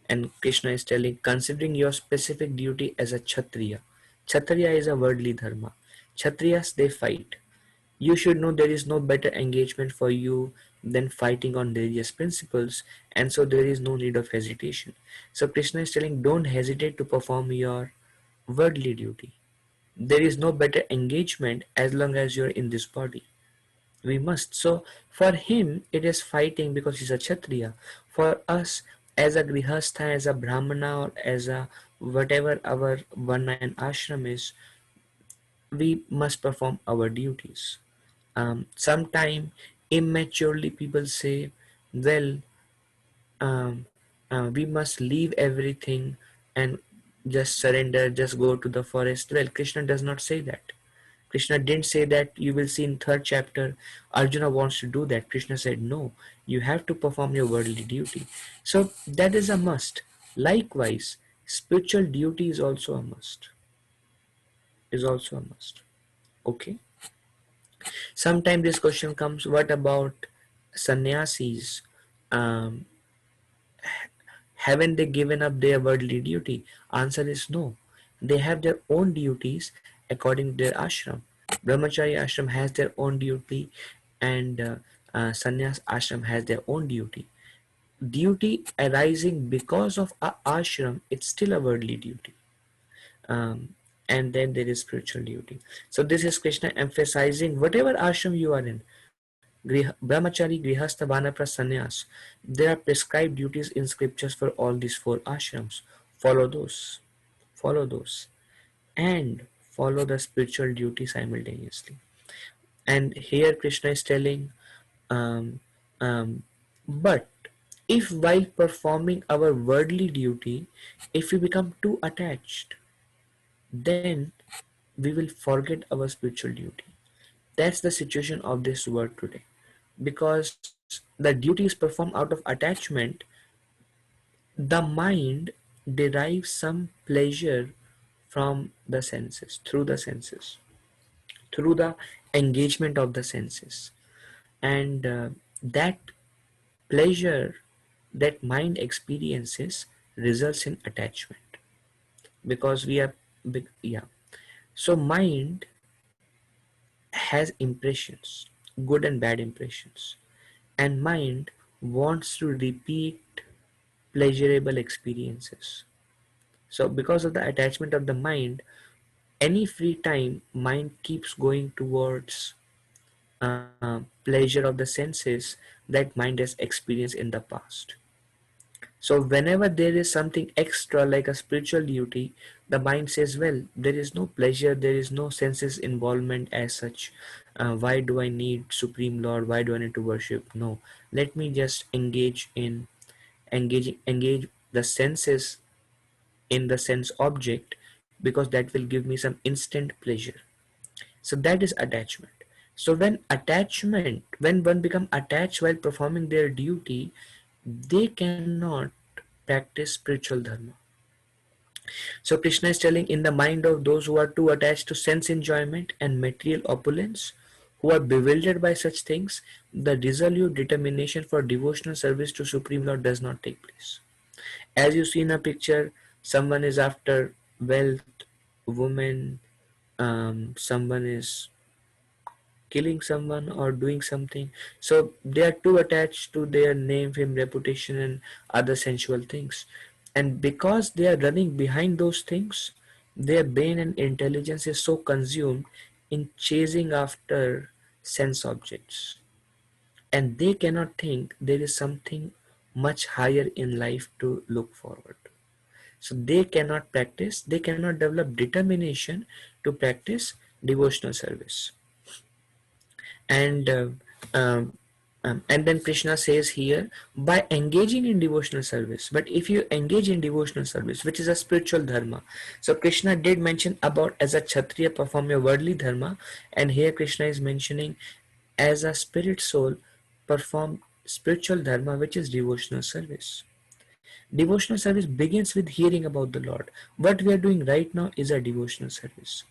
And Krishna is telling, considering your specific duty as a Kshatriya. Kshatriya is a worldly dharma. Kshatriyas, they fight. You should know there is no better engagement for you than fighting on religious principles, and so there is no need of hesitation. So Krishna is telling, don't hesitate to perform your worldly duty. There is no better engagement as long as you're in this body. We must. So for him, it is fighting because he's a Kshatriya. For us, as a Grihastha, as a Brahmana, or as a whatever our Varna and Ashram is, we must perform our duties. Sometime immaturely people say, well, um, we must leave everything and just surrender, just go to the forest. Well, Krishna does not say that. Krishna didn't say that. You will see in third chapter, Arjuna wants to do that. Krishna said, no, you have to perform your worldly duty. So that is a must. Likewise, spiritual duty is also a must. Is also a must. Okay. Sometimes this question comes, what about sannyasis? Um, haven't they given up their worldly duty? Answer is no. They have their own duties according to their ashram. Brahmachari ashram has their own duty, and sannyas ashram has their own duty. Duty arising because of a ashram, it's still a worldly duty. Um, and then there is spiritual duty. So this is Krishna emphasizing whatever ashram you are in, brahmachari, grihastha, vanapras, sannyas, there are prescribed duties in scriptures for all these four ashrams. Follow those. Follow those. And follow the spiritual duty simultaneously. And here Krishna is telling, um, um, but if while performing our worldly duty, if we become too attached, then we will forget our spiritual duty. That's the situation of this world today. Because the duty is performed out of attachment, the mind derives some pleasure from the senses, through the engagement of the senses. And that pleasure that mind experiences results in attachment, because we are yeah. So mind has impressions, good and bad impressions, and mind wants to repeat pleasurable experiences. So because of the attachment of the mind, any free time mind keeps going towards pleasure of the senses that mind has experienced in the past. So whenever there is something extra like a spiritual duty, the mind says, well, there is no pleasure, there is no senses involvement as such. Why do I need Supreme Lord? Why do I need to worship? No, let me just engage the senses in the sense object, because that will give me some instant pleasure. So that is attachment. So when one become attached while performing their duty, they cannot practice spiritual dharma. So Krishna is telling, in the mind of those who are too attached to sense enjoyment and material opulence, who are bewildered by such things, the resolute determination for devotional service to Supreme Lord does not take place. As you see in a picture, someone is after wealth, woman, someone is killing someone or doing something. So they are too attached to their name, fame, reputation, and other sensual things. And because they are running behind those things, their brain and intelligence is so consumed in chasing after sense objects. And they cannot think there is something much higher in life to look forward. So they cannot develop determination to practice devotional service. And uh, um, um, and then Krishna says here, by engaging in devotional service. But if you engage in devotional service, which is a spiritual dharma, so Krishna did mention about as a Kshatriya perform your worldly dharma, and here Krishna is mentioning as a spirit soul perform spiritual dharma, which is devotional service. Devotional service begins with hearing about the Lord. What we are doing right now is a devotional service.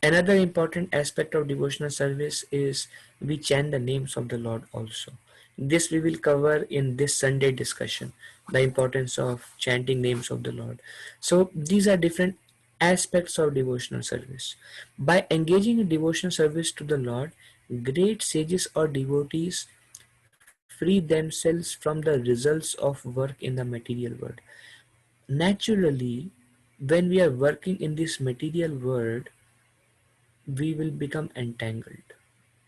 Another important aspect of devotional service is we chant the names of the Lord also. This we will cover in this Sunday discussion, the importance of chanting names of the Lord. So these are different aspects of devotional service. By engaging in devotional service to the Lord, great sages or devotees free themselves from the results of work in the material world. Naturally, when we are working in this material world, we will become entangled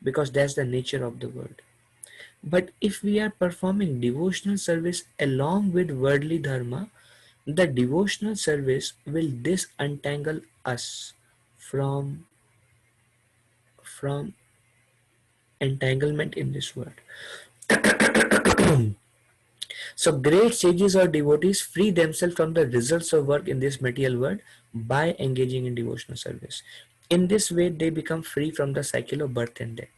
because that's the nature of the world. But if we are performing devotional service along with worldly dharma, the devotional service will disentangle us from from entanglement in this world. So great sages or devotees free themselves from the results of work in this material world by engaging in devotional service. In this way, they become free from the cycle of birth and death.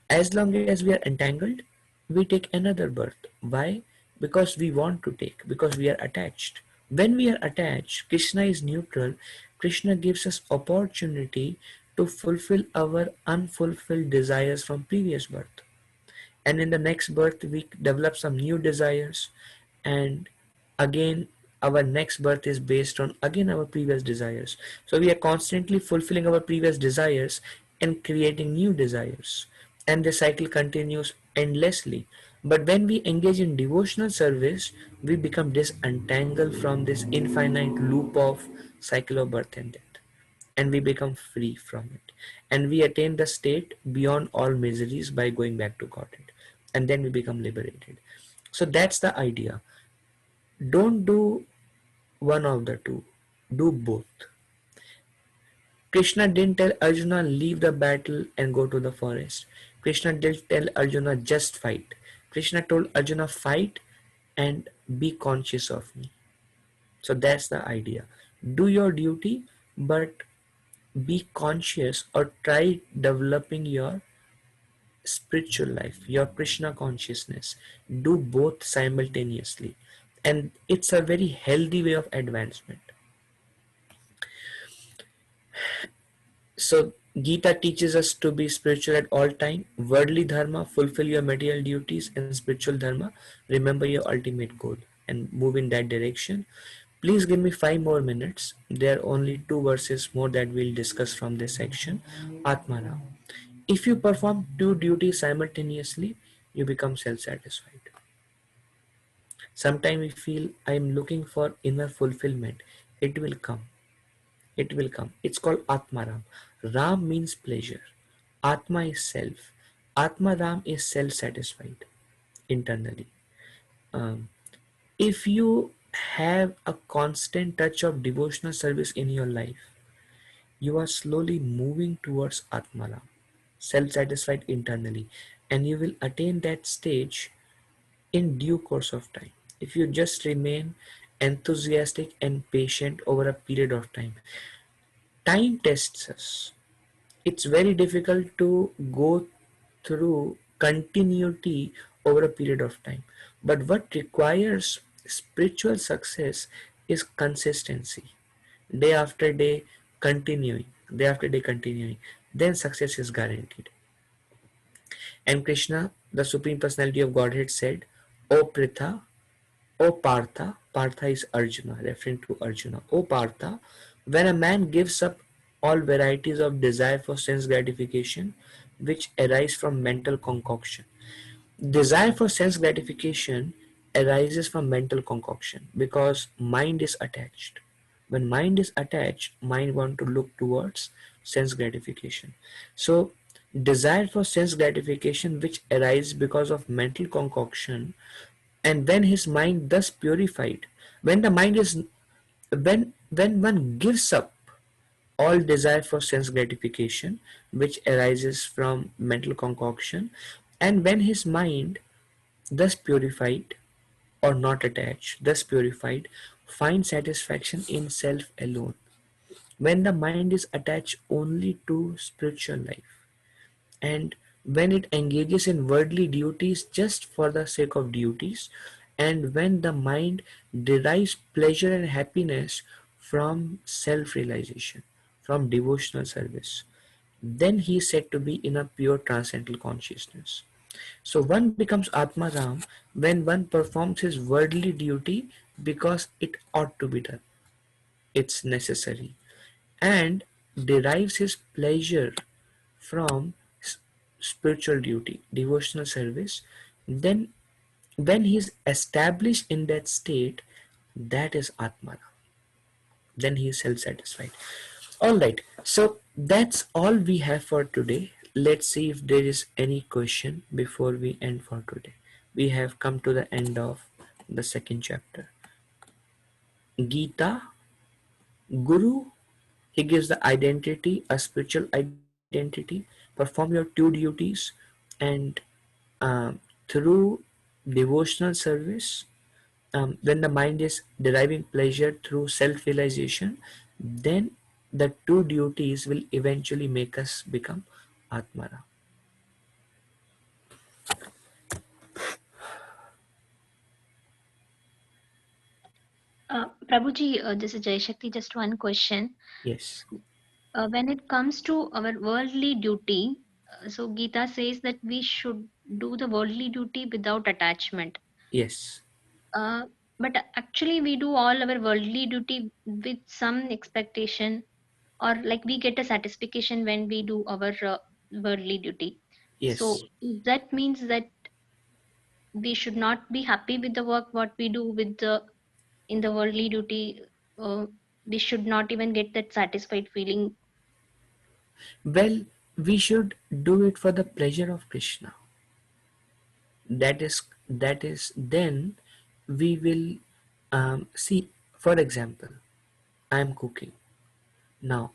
As long as we are entangled, we take another birth. Why? Because we want to take, because we are attached. When we are attached, Krishna is neutral. Krishna gives us opportunity to fulfill our unfulfilled desires from previous birth, and in the next birth we develop some new desires, and again our next birth is based on again our previous desires. So we are constantly fulfilling our previous desires and creating new desires, and the cycle continues endlessly. But when we engage in devotional service, we become disentangled from this infinite loop of cycle of birth and death, and we become free from it, and we attain the state beyond all miseries by going back to Godhead, and then we become liberated. So that's the idea. Don't do one of the two, do both. Krishna didn't tell Arjuna leave the battle and go to the forest. Krishna didn't tell Arjuna just fight. Krishna told Arjuna fight and be conscious of me. So that's the idea. Do your duty, but be conscious or try developing your spiritual life, your Krishna consciousness. Do both simultaneously, and it's a very healthy way of advancement. So Gita teaches us to be spiritual at all time. Worldly dharma, fulfill your material duties, and spiritual dharma, remember your ultimate goal and move in that direction. Please give me 5 more minutes. There are only 2 verses more that we'll discuss from this section. Atmana. If you perform two duties simultaneously, you become self-satisfied. Sometimes we feel I am looking for inner fulfillment. It will come. It will come. It's called Atmaram. Ram means pleasure. Atma is self. Atma Ram is self-satisfied internally. Um, if you have a constant touch of devotional service in your life, you are slowly moving towards Atmaram, self-satisfied internally, and you will attain that stage in due course of time. If you just remain enthusiastic and patient over a period of time, time tests us. It's very difficult to go through continuity over a period of time. But what requires spiritual success is consistency. Day after day, continuing. Then success is guaranteed. And Krishna, the Supreme Personality of Godhead, said, O Pritha, O Partha, Partha is Arjuna, referring to Arjuna. O Partha, when a man gives up all varieties of desire for sense gratification which arise from mental concoction. Desire for sense gratification arises from mental concoction because mind is attached. When mind is attached, mind want to look towards sense gratification. So desire for sense gratification which arises because of mental concoction, and when his mind thus purified, when the mind is when one gives up all desire for sense gratification which arises from mental concoction, and when his mind thus purified or not attached, thus purified, finds satisfaction in self alone. When the mind is attached only to spiritual life, and when it engages in worldly duties just for the sake of duties, and when the mind derives pleasure and happiness from self realization, from devotional service, then he is said to be in a pure transcendental consciousness. So one becomes Atmaram when one performs his worldly duty because it ought to be done, it's necessary, and derives his pleasure from spiritual duty, devotional service. Then when he is established in that state, that is Atmana. Then he is self-satisfied. All right, so that's all we have for today. Let's see if there is any question before we end for today. We have come to the end of the second chapter. Gita, Guru, he gives the identity, a spiritual identity. Perform your two duties, and through devotional service, when the mind is deriving pleasure through self-realization, then the two duties will eventually make us become Atmara. Prabhuji, this is Jai Shakti. Just one question. Yes, When it comes to our worldly duty, so Gita says that we should do the worldly duty without attachment. yes, Uh, but actually, we do all our worldly duty with some expectation, or like we get a satisfaction when we do our worldly duty. So yes. that means that we should not be happy with the work what we do with the in the worldly duty. Uh, we should not even get that satisfied feeling. Well, we should do it for the pleasure of Krishna. That is then we will see. For example, I am cooking now.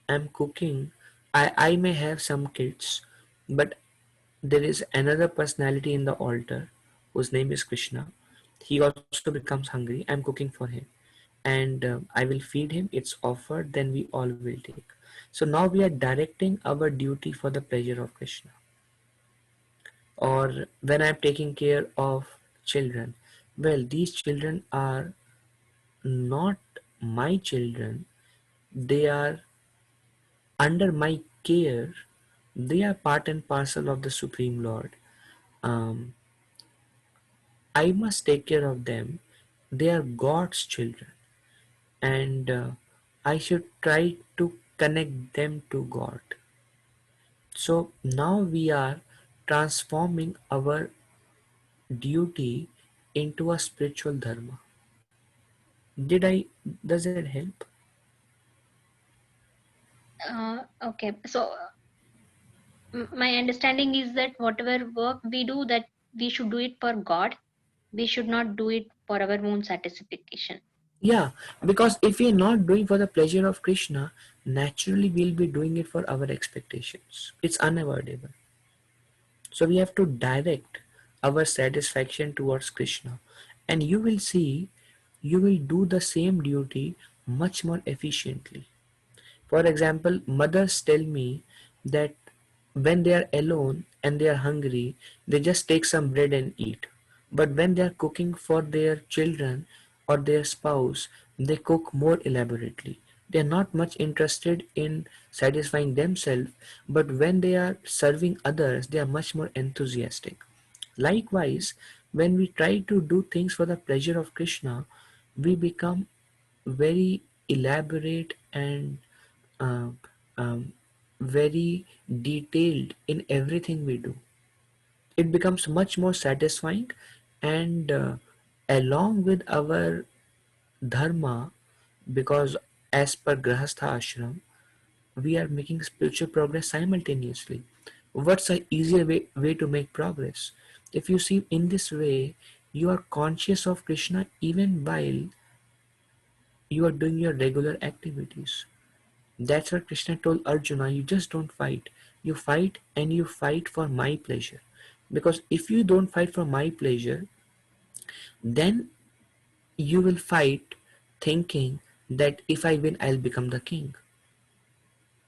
I'm cooking. I may have some kids, but there is another personality in the altar whose name is Krishna. He also becomes hungry. I'm cooking for him, and I will feed him. It's offered, then we all will take. So now we are directing our duty for the pleasure of Krishna. Or when I'm taking care of children, well, these children are not my children, they are under my care, they are part and parcel of the Supreme Lord. Um, I must take care of them. They are God's children, and I should try to connect them to God. So now we are transforming our duty into a spiritual dharma. Did I? Does it help? Okay, so my understanding is that whatever work we do, that we should do it for God. We should not do it for our own satisfaction. Yeah, because if we are not doing for the pleasure of Krishna, naturally we'll be doing it for our expectations. It's unavoidable. So we have to direct our satisfaction towards Krishna. And you will see, you will do the same duty much more efficiently. For example, mothers tell me that when they are alone and they are hungry, they just take some bread and eat. But when they are cooking for their children or their spouse, they cook more elaborately. They are not much interested in satisfying themselves, but when they are serving others, they are much more enthusiastic. Likewise, when we try to do things for the pleasure of Krishna, we become very elaborate and uh, um, very detailed in everything we do. It becomes much more satisfying, and along with our dharma, because as per Grahastha ashram, we are making spiritual progress simultaneously. What's a easier way to make progress? If you see in this way, you are conscious of Krishna even while you are doing your regular activities. That's what Krishna told Arjuna, you just don't fight. You fight, and you fight for my pleasure. Because if you don't fight for my pleasure, then you will fight thinking that if I win, I'll become the king.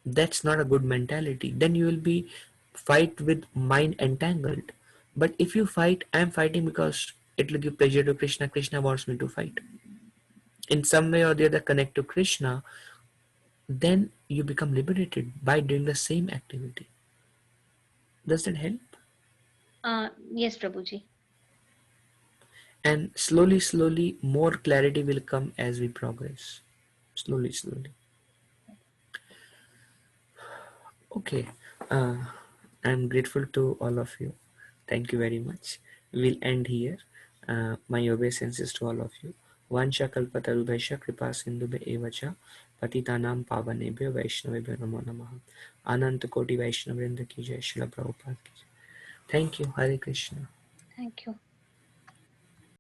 That's not a good mentality. Then you will be fight with mind entangled. But if you fight, I'm fighting because it will give pleasure to Krishna. Krishna wants me to fight. In some way or the other, connect to Krishna, then you become liberated by doing the same activity. Does that help? Yes, Prabhuji. And slowly, slowly, more clarity will come as we progress. Slowly, slowly. Okay. Uh, I'm grateful to all of you. Thank you very much. We'll end here. My obeisances to all of you. Vansha kalpatarubhaisha kripa sindhubhe evacha patitanam pavanebhyo vaishnavebhyo namo namaha. Ananta koti vaishnavrinda ki jai. Srila Prabhupada ki jai. Thank you. Hare Krishna. Thank you.